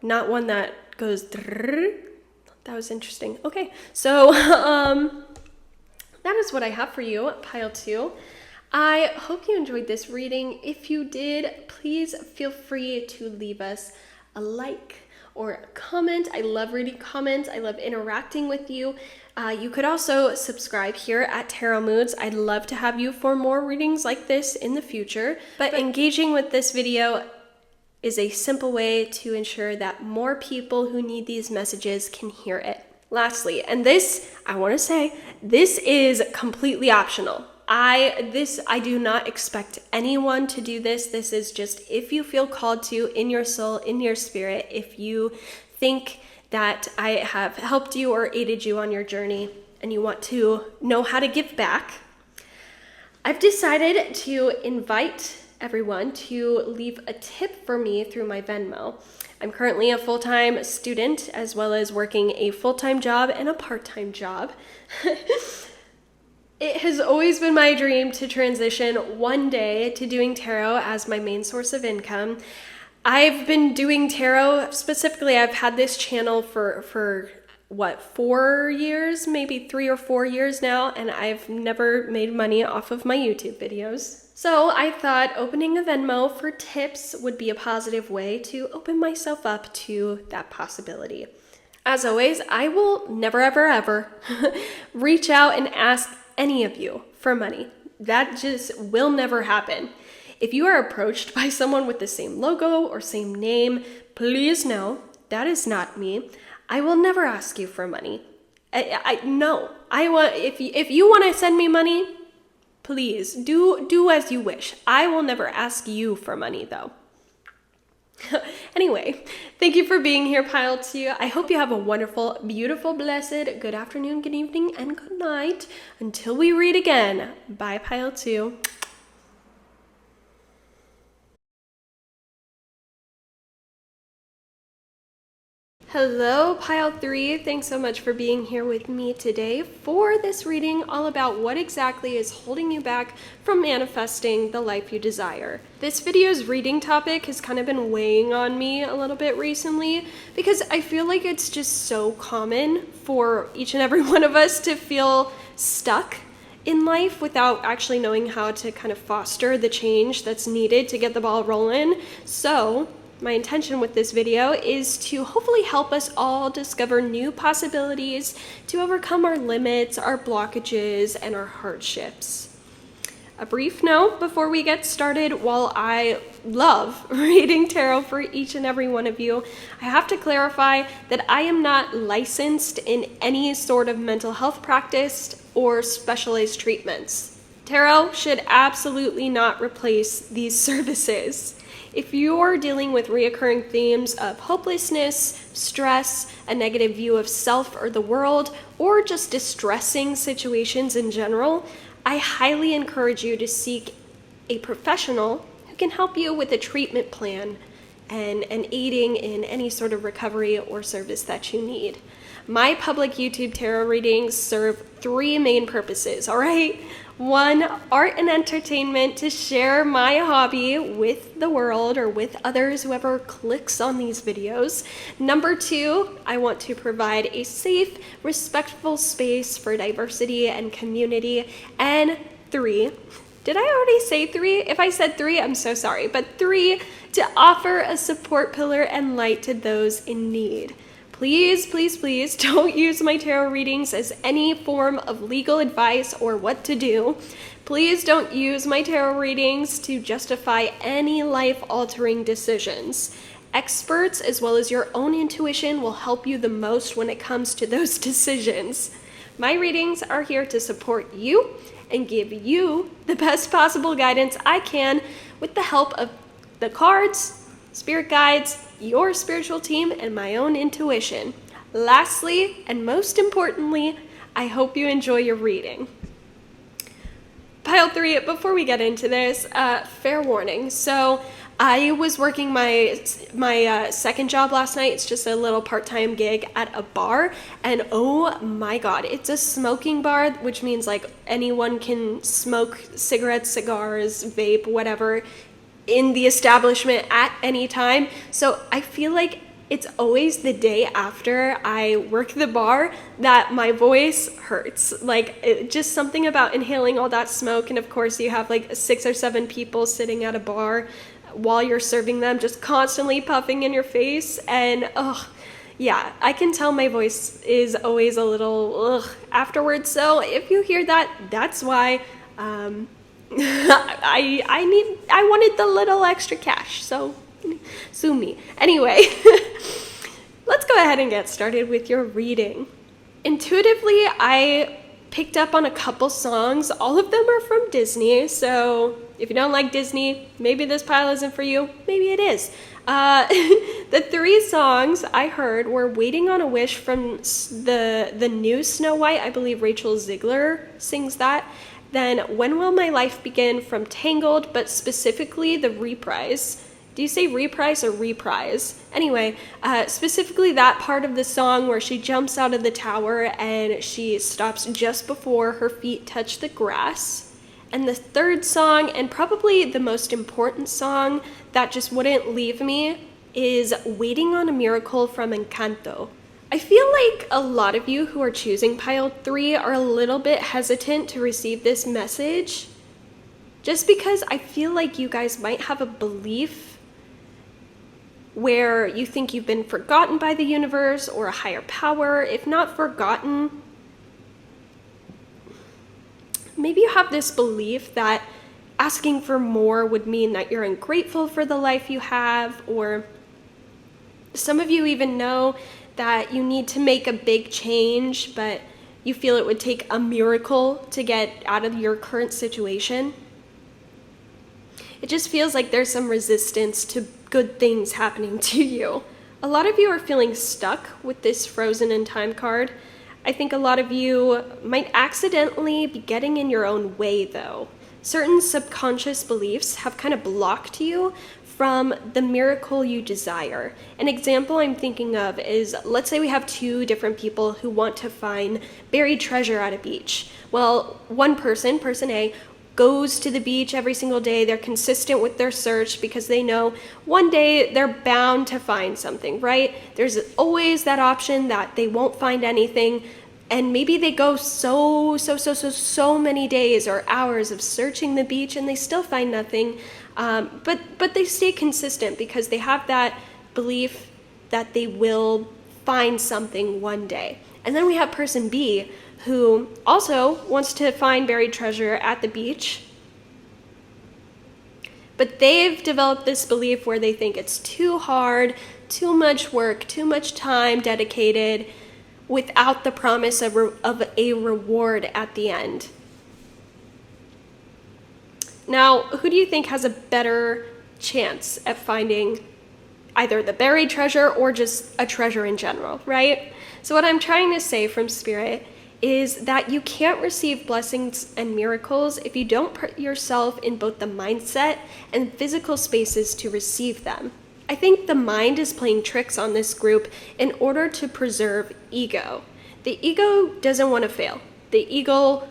not one that goes. That was interesting. Okay, so that is what I have for you, pile 2. I hope you enjoyed this reading. If you did, please feel free to leave us a like or a comment. I love reading comments. I love interacting with you. You could also subscribe here at Tarot Moods. I'd love to have you for more readings like this in the future. But engaging with this video is a simple way to ensure that more people who need these messages can hear it. Lastly, and this, I want to say, this is completely optional. I do not expect anyone to do this. This is just if you feel called to in your soul, in your spirit, if you think that I have helped you or aided you on your journey and you want to know how to give back, I've decided to invite everyone to leave a tip for me through my Venmo. I'm currently a full-time student as well as working a full-time job and a part-time job. It has always been my dream to transition one day to doing tarot as my main source of income. I've been doing tarot, specifically I've had this channel for 4 years, maybe 3 or 4 years now, and I've never made money off of my YouTube videos. So I thought opening a Venmo for tips would be a positive way to open myself up to that possibility. As always, I will never ever ever reach out and ask any of you for money. That just will never happen. If you are approached by someone with the same logo or same name, please know that is not me. I will never ask you for money. If you want to send me money, please do as you wish. I will never ask you for money though. Anyway, thank you for being here, pile 2. I hope you have a wonderful, beautiful, blessed good afternoon, good evening, and good night. Until we read again. Bye, pile 2. Hello, Pile 3. Thanks so much for being here with me today for this reading all about what exactly is holding you back from manifesting the life you desire. This video's reading topic has kind of been weighing on me a little bit recently because I feel like it's just so common for each and every one of us to feel stuck in life without actually knowing how to kind of foster the change that's needed to get the ball rolling. So my intention with this video is to hopefully help us all discover new possibilities to overcome our limits, our blockages, and our hardships. A brief note before we get started: while I love reading tarot for each and every one of you, I have to clarify that I am not licensed in any sort of mental health practice or specialized treatments. Tarot should absolutely not replace these services. If you're dealing with reoccurring themes of hopelessness, stress, a negative view of self or the world, or just distressing situations in general, I highly encourage you to seek a professional who can help you with a treatment plan and aiding in any sort of recovery or service that you need. My public YouTube tarot readings serve three main purposes, all right? One, art and entertainment, to share my hobby with the world or with others, whoever clicks on these videos. Number two, I want to provide a safe, respectful space for diversity and community. And three, did I already say three? If I said three, I'm so sorry. But three, to offer a support pillar and light to those in need. Please, please, please don't use my tarot readings as any form of legal advice or what to do. Please don't use my tarot readings to justify any life-altering decisions. Experts, as well as your own intuition, will help you the most when it comes to those decisions. My readings are here to support you and give you the best possible guidance I can with the help of the cards, spirit guides, your spiritual team, and my own intuition. Lastly, and most importantly, I hope you enjoy your reading. Pile 3, before we get into this, fair warning. So I was working my second job last night. It's just a little part-time gig at a bar, and oh my god, it's a smoking bar, which means like anyone can smoke cigarettes, cigars, vape, whatever, in the establishment at any time. So I feel like it's always the day after I work the bar that my voice hurts. Like just something about inhaling all that smoke, and of course you have like 6 or 7 people sitting at a bar while you're serving them, just constantly puffing in your face, and yeah, I can tell my voice is always a little afterwards. So if you hear that, that's why. I wanted the little extra cash, so sue me. Anyway, let's go ahead and get started with your reading. Intuitively, I picked up on a couple songs. All of them are from Disney, so if you don't like Disney, maybe this pile isn't for you. Maybe it is. The 3 songs I heard were Waiting on a Wish from the new Snow White. I believe Rachel Ziegler sings that. Then When Will My Life Begin from Tangled, but specifically the reprise. Do you say reprise or reprise? Anyway, specifically that part of the song where she jumps out of the tower and she stops just before her feet touch the grass. And the third song, and probably the most important song that just wouldn't leave me, is Waiting on a Miracle from Encanto. I feel like a lot of you who are choosing Pile 3 are a little bit hesitant to receive this message, just because I feel like you guys might have a belief where you think you've been forgotten by the universe or a higher power. If not forgotten, maybe you have this belief that asking for more would mean that you're ungrateful for the life you have, or some of you even know that you need to make a big change, but you feel it would take a miracle to get out of your current situation. It just feels like there's some resistance to good things happening to you. A lot of you are feeling stuck with this Frozen in Time card. I think a lot of you might accidentally be getting in your own way, though. Certain subconscious beliefs have kind of blocked you from the miracle you desire. An example I'm thinking of is, let's say we have two different people who want to find buried treasure at a beach. Well, one person, person A, goes to the beach every single day. They're consistent with their search because they know one day they're bound to find something, right? There's always that option that they won't find anything. And maybe they go so many days or hours of searching the beach and they still find nothing. But they stay consistent because they have that belief that they will find something one day. And then we have person B, who also wants to find buried treasure at the beach, but they've developed this belief where they think it's too hard, too much work, too much time dedicated, without the promise of a reward at the end. Now, who do you think has a better chance at finding either the buried treasure or just a treasure in general, right? So what I'm trying to say from Spirit is that you can't receive blessings and miracles if you don't put yourself in both the mindset and physical spaces to receive them. I think the mind is playing tricks on this group in order to preserve ego. The ego doesn't want to fail. The ego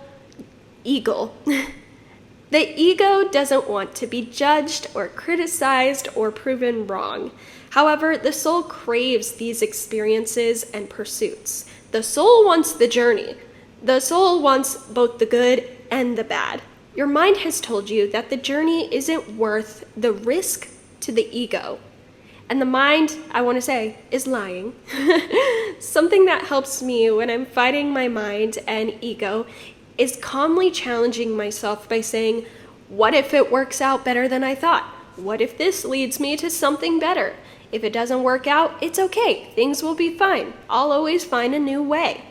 doesn't want to be judged or criticized or proven wrong. However, the soul craves these experiences and pursuits. The soul wants the journey. The soul wants both the good and the bad. Your mind has told you that the journey isn't worth the risk to the ego. And the mind, I want to say, is lying. Something that helps me when I'm fighting my mind and ego is calmly challenging myself by saying, what if it works out better than I thought? What if this leads me to something better? If it doesn't work out, it's okay. Things will be fine. I'll always find a new way.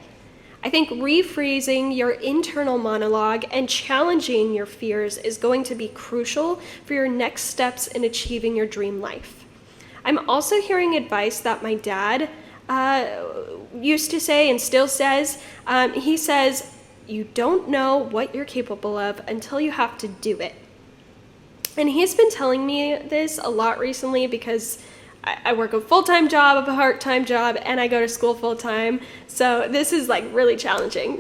I think rephrasing your internal monologue and challenging your fears is going to be crucial for your next steps in achieving your dream life. I'm also hearing advice that my dad used to say and still says. He says, you don't know what you're capable of until you have to do it. And he's been telling me this a lot recently because I work a full-time job, a part-time job, and I go to school full-time. So this is like really challenging.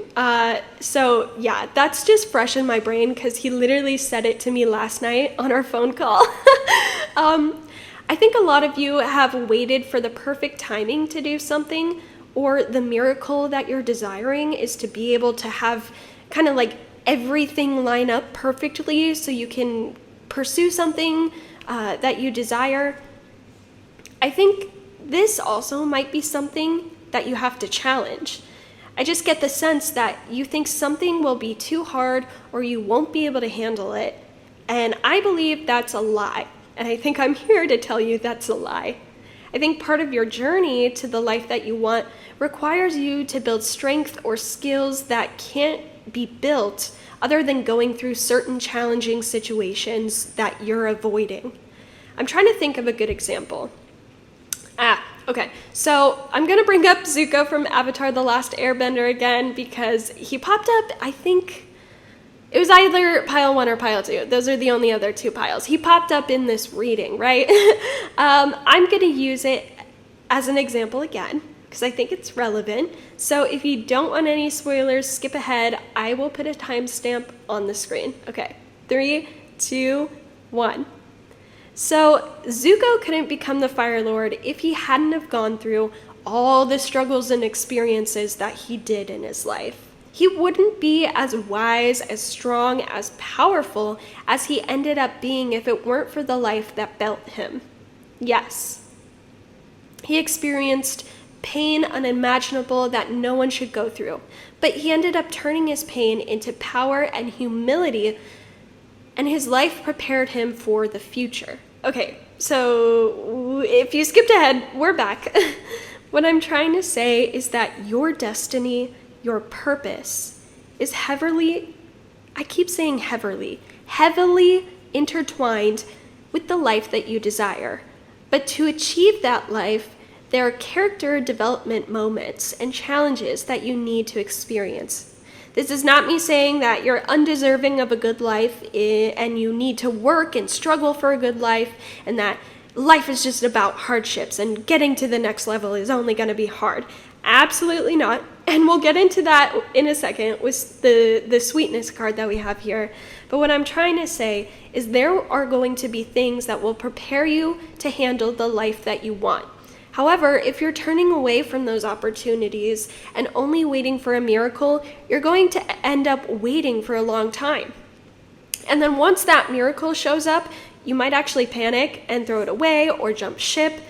So yeah, that's just fresh in my brain because he literally said it to me last night on our phone call. I think a lot of you have waited for the perfect timing to do something, or the miracle that you're desiring is to be able to have kind of like everything line up perfectly so you can pursue something that you desire. I think this also might be something that you have to challenge. I just get the sense that you think something will be too hard or you won't be able to handle it. And I believe that's a lie. And I think I'm here to tell you that's a lie. I think part of your journey to the life that you want requires you to build strength or skills that can't be built other than going through certain challenging situations that you're avoiding. I'm trying to think of a good example. Okay, so I'm gonna bring up Zuko from Avatar: The Last Airbender again because he popped up, I think, it was either pile 1 or pile 2. Those are the only other 2 piles. He popped up in this reading, right? I'm gonna use it as an example again because I think it's relevant. So if you don't want any spoilers, skip ahead. I will put a timestamp on the screen. Okay, 3, 2, 1. So Zuko couldn't become the Fire Lord if he hadn't have gone through all the struggles and experiences that he did in his life. He wouldn't be as wise, as strong, as powerful as he ended up being if it weren't for the life that built him. Yes, he experienced pain unimaginable that no one should go through, but he ended up turning his pain into power and humility, and his life prepared him for the future. Okay, so if you skipped ahead, we're back. What I'm trying to say is that your destiny, your purpose is heavily, I keep saying heavily intertwined with the life that you desire. But to achieve that life, there are character development moments and challenges that you need to experience. This is not me saying that you're undeserving of a good life and you need to work and struggle for a good life, and that life is just about hardships and getting to the next level is only going to be hard. Absolutely not. And we'll get into that in a second with the sweetness card that we have here. But what I'm trying to say is there are going to be things that will prepare you to handle the life that you want. However, if you're turning away from those opportunities and only waiting for a miracle, you're going to end up waiting for a long time. And then once that miracle shows up, you might actually panic and throw it away or jump ship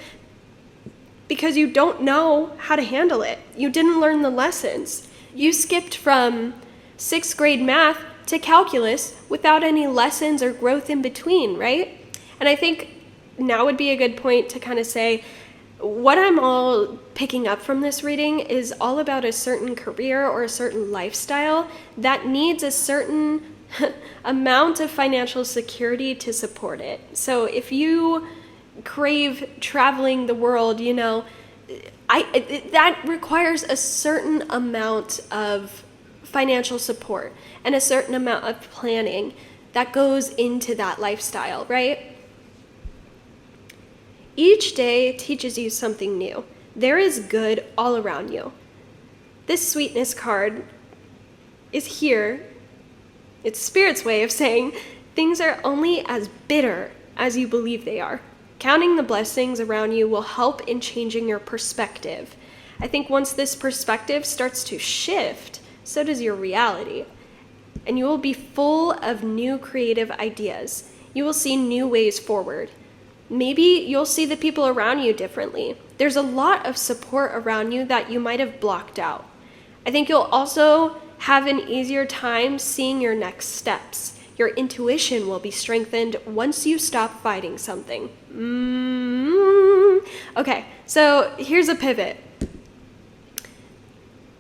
because you don't know how to handle it. You didn't learn the lessons. You skipped from 6th grade math to calculus without any lessons or growth in between, right? And I think now would be a good point to kind of say, what I'm all picking up from this reading is all about a certain career or a certain lifestyle that needs a certain amount of financial security to support it. So if you crave traveling the world, you know, that requires a certain amount of financial support and a certain amount of planning that goes into that lifestyle, right? Each day teaches you something new. There is good all around you. This sweetness card is here. It's Spirit's way of saying things are only as bitter as you believe they are. Counting the blessings around you will help in changing your perspective. I think once this perspective starts to shift, so does your reality. And you will be full of new creative ideas. You will see new ways forward. Maybe you'll see the people around you differently. There's a lot of support around you that you might have blocked out. I think you'll also have an easier time seeing your next steps. Your intuition will be strengthened once you stop fighting something. Okay, so here's a pivot.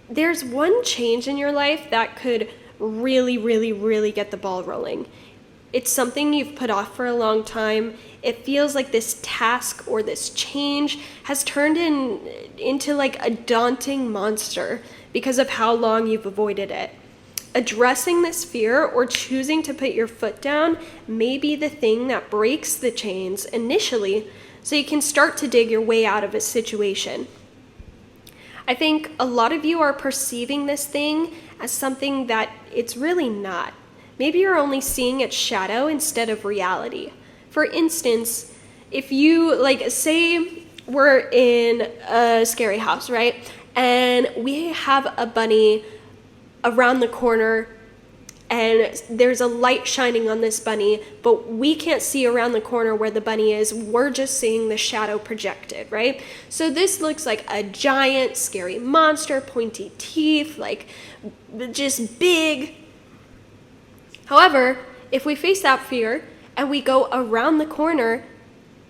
There's one change in your life that could really, really, really get the ball rolling. It's something you've put off for a long time. It feels like this task or this change has turned into like a daunting monster because of how long you've avoided it. Addressing this fear or choosing to put your foot down may be the thing that breaks the chains initially so you can start to dig your way out of a situation. I think a lot of you are perceiving this thing as something that it's really not. Maybe you're only seeing its shadow instead of reality. For instance, if you, like, say we're in a scary house, right? And we have a bunny around the corner and there's a light shining on this bunny, but we can't see around the corner where the bunny is. We're just seeing the shadow projected, right? So this looks like a giant, scary monster, pointy teeth, like just big. However, if we face that fear and we go around the corner,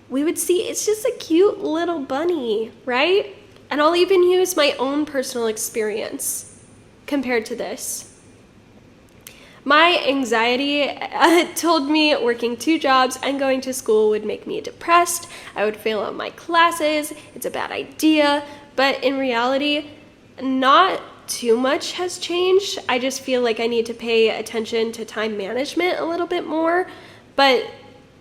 we would see it's just a cute little bunny, right? And I'll even use my own personal experience compared to this. My anxiety told me working 2 jobs and going to school would make me depressed. I would fail on my classes. It's a bad idea. But in reality, not too much has changed. I just feel like I need to pay attention to time management a little bit more. But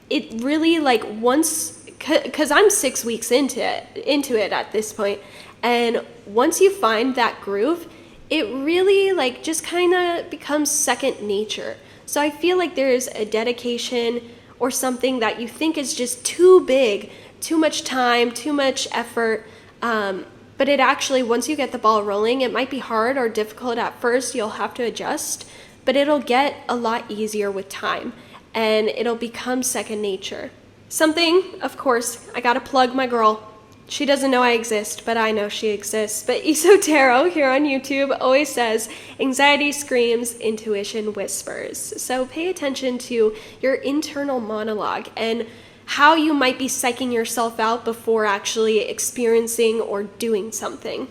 it really, like, once, because I'm 6 weeks into it at this point, and once you find that groove, it really, like, just kind of becomes second nature. So I feel like there's a dedication or something that you think is just too big, too much time, too much effort, but it actually, once you get the ball rolling, it might be hard or difficult at first. You'll have to adjust, but it'll get a lot easier with time, and it'll become second nature. Something, of course, I gotta plug my girl. She doesn't know I exist, but I know she exists. But Tarot here on YouTube always says, anxiety screams, intuition whispers. So pay attention to your internal monologue and how you might be psyching yourself out before actually experiencing or doing something.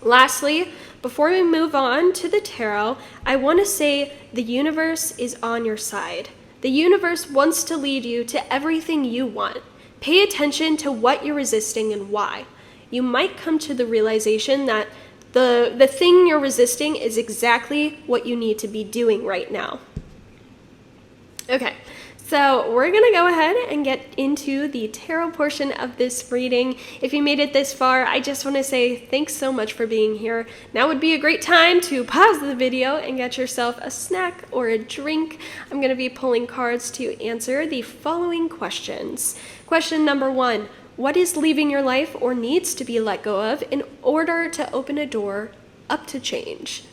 Lastly, before we move on to the tarot, I want to say the universe is on your side. The universe wants to lead you to everything you want. Pay attention to what you're resisting and why. You might come to the realization that The thing you're resisting is exactly what you need to be doing right now. Okay, so we're going to go ahead and get into the tarot portion of this reading. If you made it this far, I just want to say thanks so much for being here. Now would be a great time to pause the video and get yourself a snack or a drink. I'm going to be pulling cards to answer the following questions. Question number 1. What is leaving your life or needs to be let go of in order to open a door up to change?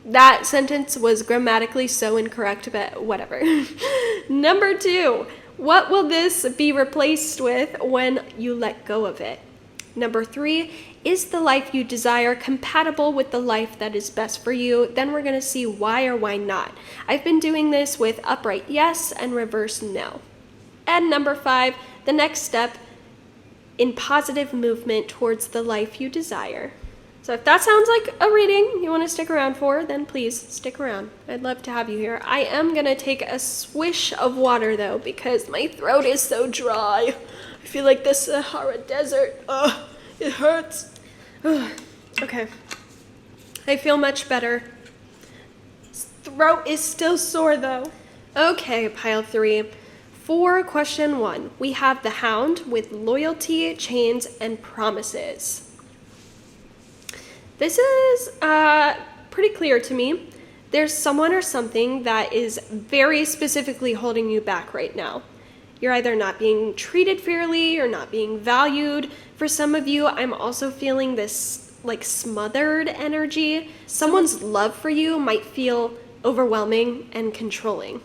That sentence was grammatically so incorrect, but whatever. Number 2, what will this be replaced with when you let go of it? Number 3, is the life you desire compatible with the life that is best for you? Then we're going to see why or why not. I've been doing this with upright yes and reverse no. And number 5, the next step in positive movement towards the life you desire. So if that sounds like a reading you want to stick around for, then please stick around. I'd love to have you here. I am going to take a swish of water, though, because my throat is so dry. I feel like the Sahara Desert. Ugh, it hurts. Ugh. Okay. I feel much better. Throat is still sore, though. Okay, pile 3. For question 1, we have the Hound with loyalty, chains, and promises. This is pretty clear to me. There's someone or something that is very specifically holding you back right now. You're either not being treated fairly or not being valued. For some of you, I'm also feeling this like smothered energy. Someone's love for you might feel overwhelming and controlling.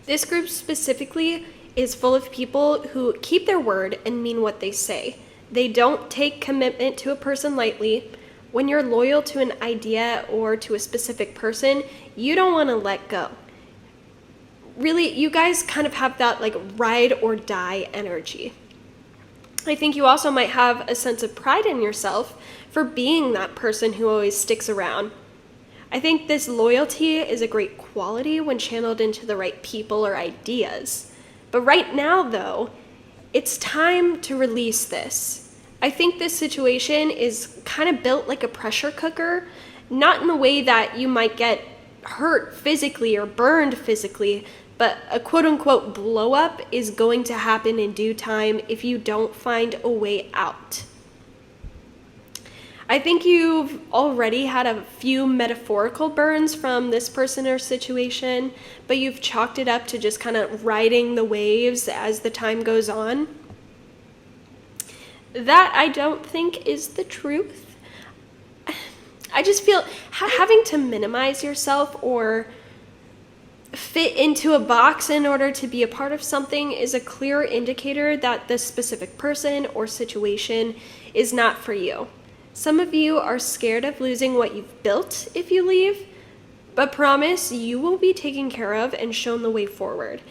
This group specifically is full of people who keep their word and mean what they say. They don't take commitment to a person lightly. When you're loyal to an idea or to a specific person, you don't want to let go. Really, you guys kind of have that like ride or die energy. I think you also might have a sense of pride in yourself for being that person who always sticks around. I think this loyalty is a great quality when channeled into the right people or ideas. But right now, though, it's time to release this. I think this situation is kind of built like a pressure cooker, not in the way that you might get hurt physically or burned physically, but a quote-unquote blow up is going to happen in due time if you don't find a way out. I think you've already had a few metaphorical burns from this person or situation, but you've chalked it up to just kind of riding the waves as the time goes on. That I don't think is the truth. I just feel having to minimize yourself or fit into a box in order to be a part of something is a clear indicator that this specific person or situation is not for you. Some of you are scared of losing what you've built if you leave, but promise you will be taken care of and shown the way forward.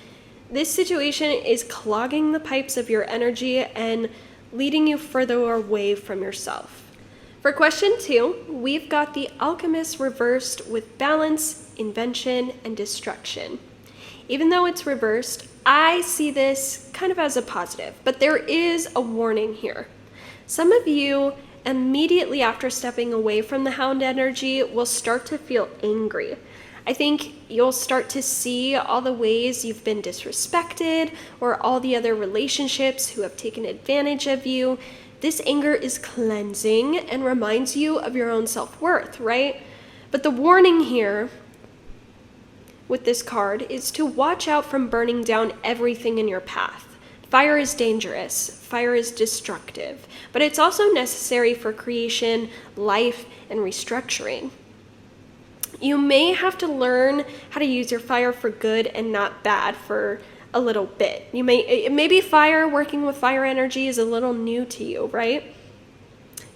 This situation is clogging the pipes of your energy and leading you further away from yourself. For question 2, we've got the Alchemist reversed with balance, invention, and destruction. Even though it's reversed, I see this kind of as a positive, but there is a warning here. Some of you, immediately after stepping away from the Hound energy, will start to feel angry. I think you'll start to see all the ways you've been disrespected or all the other relationships who have taken advantage of you. This anger is cleansing and reminds you of your own self-worth, right? But the warning here with this card is to watch out from burning down everything in your path. Fire is dangerous, fire is destructive, but it's also necessary for creation, life, and restructuring. You may have to learn how to use your fire for good and not bad for a little bit. Maybe fire, working with fire energy is a little new to you, right?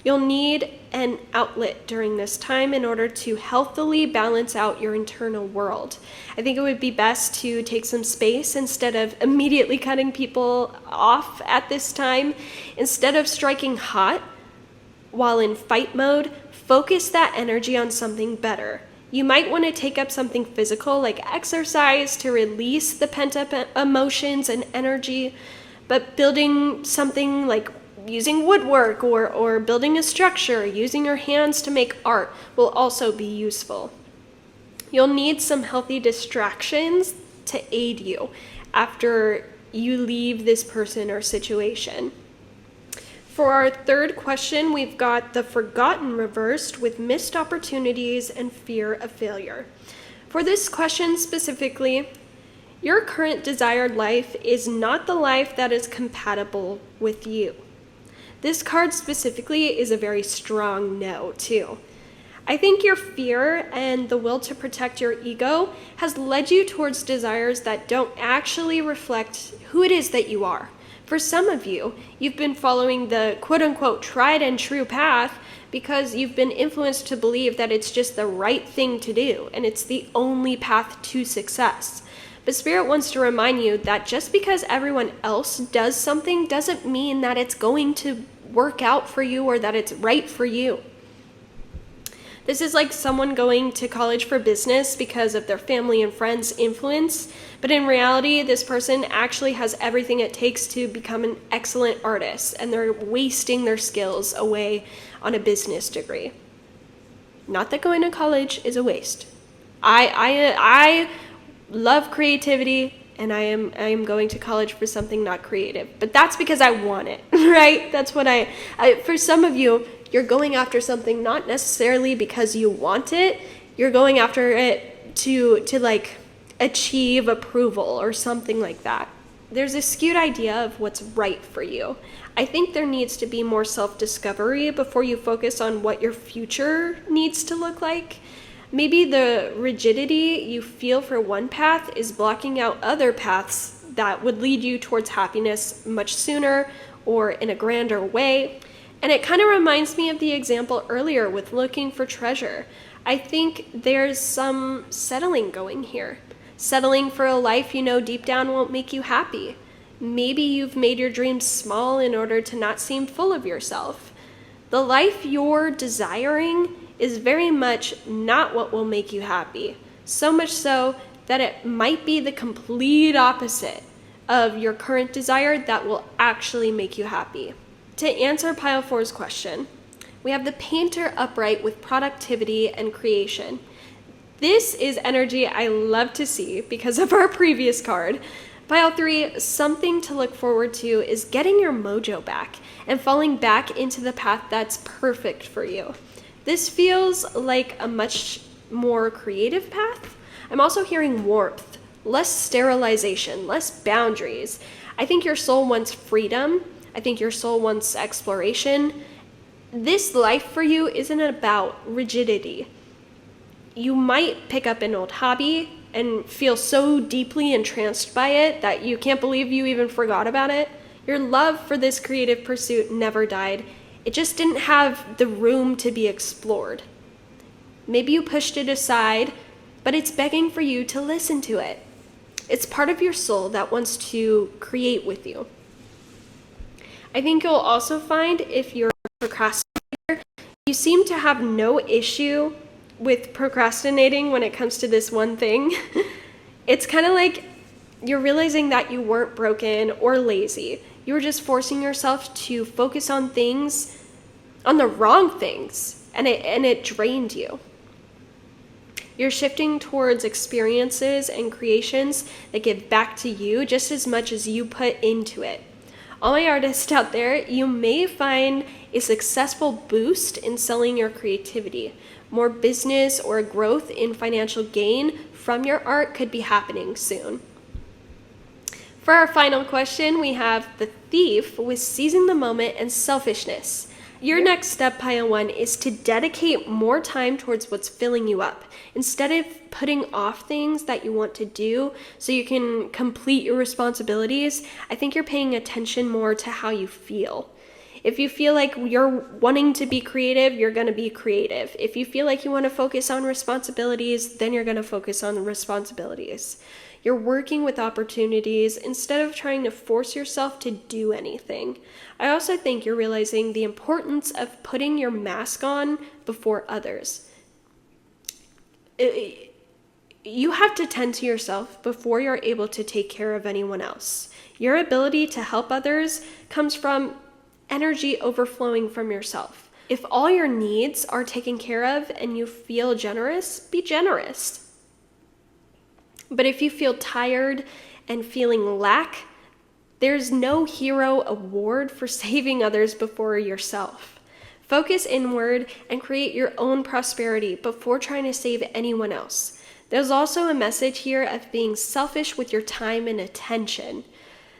You'll need an outlet during this time in order to healthily balance out your internal world. I think it would be best to take some space instead of immediately cutting people off at this time. Instead of striking hot while in fight mode, focus that energy on something better. You might want to take up something physical like exercise to release the pent-up emotions and energy, but building something like using woodwork or building a structure, using your hands to make art will also be useful. You'll need some healthy distractions to aid you after you leave this person or situation. For our third question, we've got the forgotten reversed with missed opportunities and fear of failure. For this question specifically, your current desired life is not the life that is compatible with you. This card specifically is a very strong no, too. I think your fear and the will to protect your ego has led you towards desires that don't actually reflect who it is that you are. For some of you, you've been following the quote-unquote tried and true path because you've been influenced to believe that it's just the right thing to do and it's the only path to success. But Spirit wants to remind you that just because everyone else does something doesn't mean that it's going to work out for you or that it's right for you. This is like someone going to college for business because of their family and friends' influence, but in reality, this person actually has everything it takes to become an excellent artist, and they're wasting their skills away on a business degree. Not that going to college is a waste. I love creativity, and I am going to college for something not creative, but that's because I want it, right? That's what for some of you, you're going after something not necessarily because you want it. You're going after it to like achieve approval or something like that. There's a skewed idea of what's right for you. I think there needs to be more self-discovery before you focus on what your future needs to look like. Maybe the rigidity you feel for one path is blocking out other paths that would lead you towards happiness much sooner or in a grander way. And it kind of reminds me of the example earlier with looking for treasure. I think there's some settling going here. Settling for a life you know deep down won't make you happy. Maybe you've made your dreams small in order to not seem full of yourself. The life you're desiring is very much not what will make you happy. So much so that it might be the complete opposite of your current desire that will actually make you happy. To answer Pile 4's question, we have the Painter upright with productivity and creation. This is energy I love to see because of our previous card. Pile 3, something to look forward to is getting your mojo back and falling back into the path that's perfect for you. This feels like a much more creative path. I'm also hearing warmth, less sterilization, less boundaries. I think your soul wants freedom. I think your soul wants exploration. This life for you isn't about rigidity. You might pick up an old hobby and feel so deeply entranced by it that you can't believe you even forgot about it. Your love for this creative pursuit never died. It just didn't have the room to be explored. Maybe you pushed it aside, but it's begging for you to listen to it. It's part of your soul that wants to create with you. I think you'll also find if you're a procrastinator, you seem to have no issue with procrastinating when it comes to this one thing. It's kind of like you're realizing that you weren't broken or lazy. You were just forcing yourself to focus on things, on the wrong things, and it drained you. You're shifting towards experiences and creations that give back to you just as much as you put into it. All my artists out there, you may find a successful boost in selling your creativity. More business or growth in financial gain from your art could be happening soon. For our final question, we have the Thief with seizing the moment and selfishness. Your next step, Pile 1, is to dedicate more time towards what's filling you up. Instead of putting off things that you want to do so you can complete your responsibilities, I think you're paying attention more to how you feel. If you feel like you're wanting to be creative, you're going to be creative. If you feel like you want to focus on responsibilities, then you're going to focus on the responsibilities. You're working with opportunities instead of trying to force yourself to do anything. I also think you're realizing the importance of putting your mask on before others. You have to tend to yourself before you're able to take care of anyone else. Your ability to help others comes from energy overflowing from yourself. If all your needs are taken care of and you feel generous, be generous. But if you feel tired and feeling lack, there's no hero award for saving others before yourself. Focus inward and create your own prosperity before trying to save anyone else. There's also a message here of being selfish with your time and attention.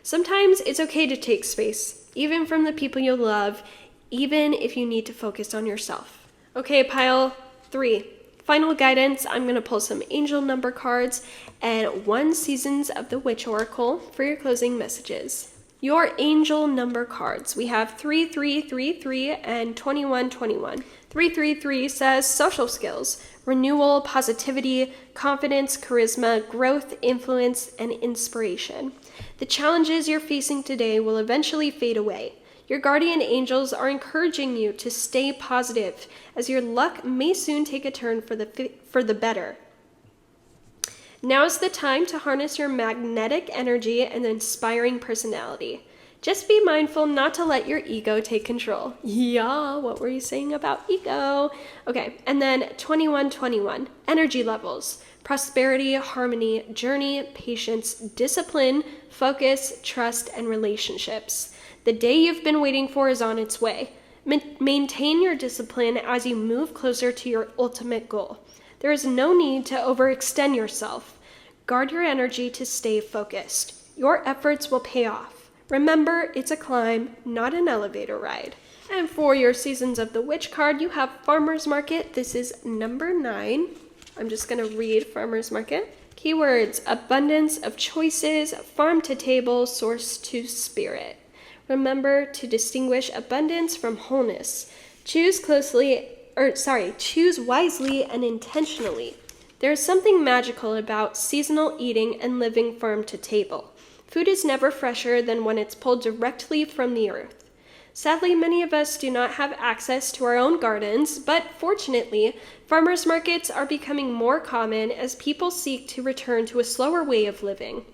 Sometimes it's okay to take space, even from the people you love, even if you need to focus on yourself. Okay, pile 3. Final guidance. I'm going to pull some angel number cards and 1 Seasons of the Witch Oracle for your closing messages. Your angel number cards. We have 3333 and 2121. 333 says social skills, renewal, positivity, confidence, charisma, growth, influence, and inspiration. The challenges you're facing today will eventually fade away. Your guardian angels are encouraging you to stay positive, as your luck may soon take a turn for the better. Now's the time to harness your magnetic energy and inspiring personality. Just be mindful not to let your ego take control. Yeah, what were you saying about ego? Okay, and then 2121, energy levels, prosperity, harmony, journey, patience, discipline, focus, trust, and relationships. The day you've been waiting for is on its way. Maintain your discipline as you move closer to your ultimate goal. There is no need to overextend yourself. Guard your energy to stay focused. Your efforts will pay off. Remember, it's a climb, not an elevator ride. And for your Seasons of the Witch card, you have Farmer's Market. This is number 9. I'm just going to read Farmer's Market. Keywords: abundance of choices, farm to table, source to spirit. Remember to distinguish abundance from wholeness. Choose wisely and intentionally. There is something magical about seasonal eating and living farm to table. Food is never fresher than when it's pulled directly from the earth. Sadly, many of us do not have access to our own gardens, but fortunately, farmers markets are becoming more common as people seek to return to a slower way of living.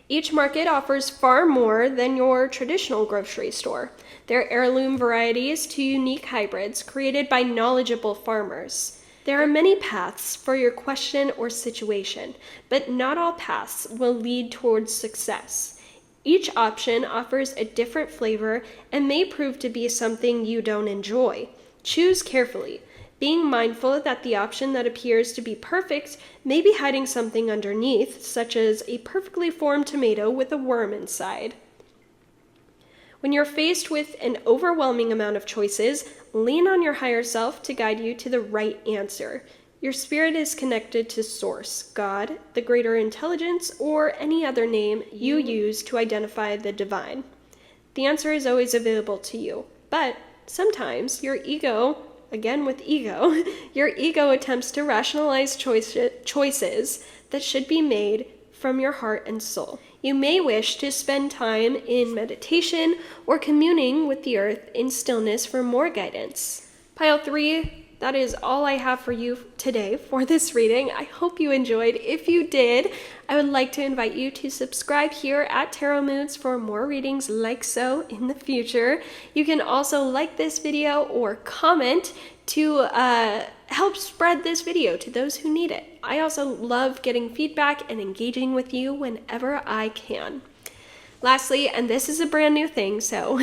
Each market offers far more than your traditional grocery store. There are heirloom varieties to unique hybrids created by knowledgeable farmers. There are many paths for your question or situation, but not all paths will lead towards success. Each option offers a different flavor and may prove to be something you don't enjoy. Choose carefully, being mindful that the option that appears to be perfect may be hiding something underneath, such as a perfectly formed tomato with a worm inside. When you're faced with an overwhelming amount of choices, lean on your higher self to guide you to the right answer. Your spirit is connected to Source, God, the greater intelligence, or any other name you use to identify the divine. The answer is always available to you, but sometimes your ego, again with ego, your ego attempts to rationalize choices that should be made from your heart and soul. You may wish to spend time in meditation or communing with the earth in stillness for more guidance. Pile 3, that is all I have for you today for this reading. I hope you enjoyed. If you did, I would like to invite you to subscribe here at Tarot Moods for more readings like so in the future. You can also like this video or comment to help spread this video to those who need it. I also love getting feedback and engaging with you whenever I can. Lastly, and this is a brand new thing, so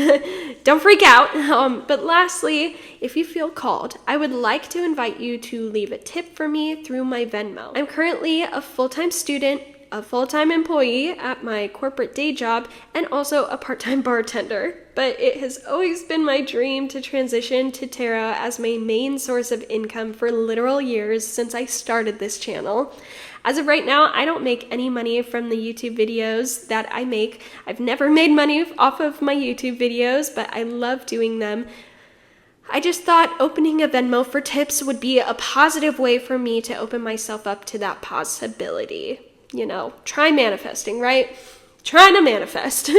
don't freak out, but lastly, if you feel called, I would like to invite you to leave a tip for me through my Venmo. I'm currently a full-time student, a full-time employee at my corporate day job, and also a part-time bartender. But it has always been my dream to transition to tarot as my main source of income for literal years since I started this channel. As of right now, I don't make any money from the YouTube videos that I make. I've never made money off of my YouTube videos, but I love doing them. I just thought opening a Venmo for tips would be a positive way for me to open myself up to that possibility. You know, try manifesting, right? Trying to manifest.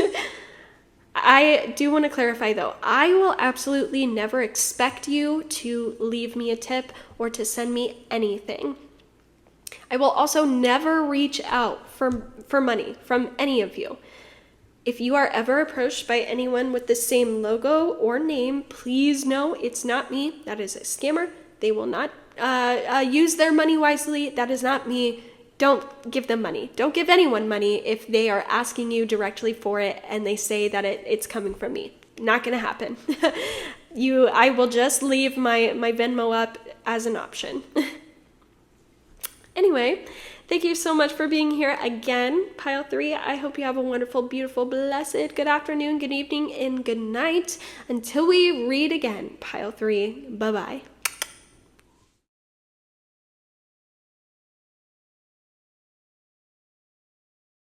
I do want to clarify though, I will absolutely never expect you to leave me a tip or to send me anything. I will also never reach out for money from any of you. If you are ever approached by anyone with the same logo or name, please know it's not me. That is a scammer. They will not use their money wisely. That is not me. Don't give them money. Don't give anyone money if they are asking you directly for it and they say that it's coming from me. Not going to happen. I will just leave my Venmo up as an option. Anyway, thank you so much for being here again, Pile 3. I hope you have a wonderful, beautiful, blessed good afternoon, good evening, and good night. Until we read again, Pile 3. Bye-bye.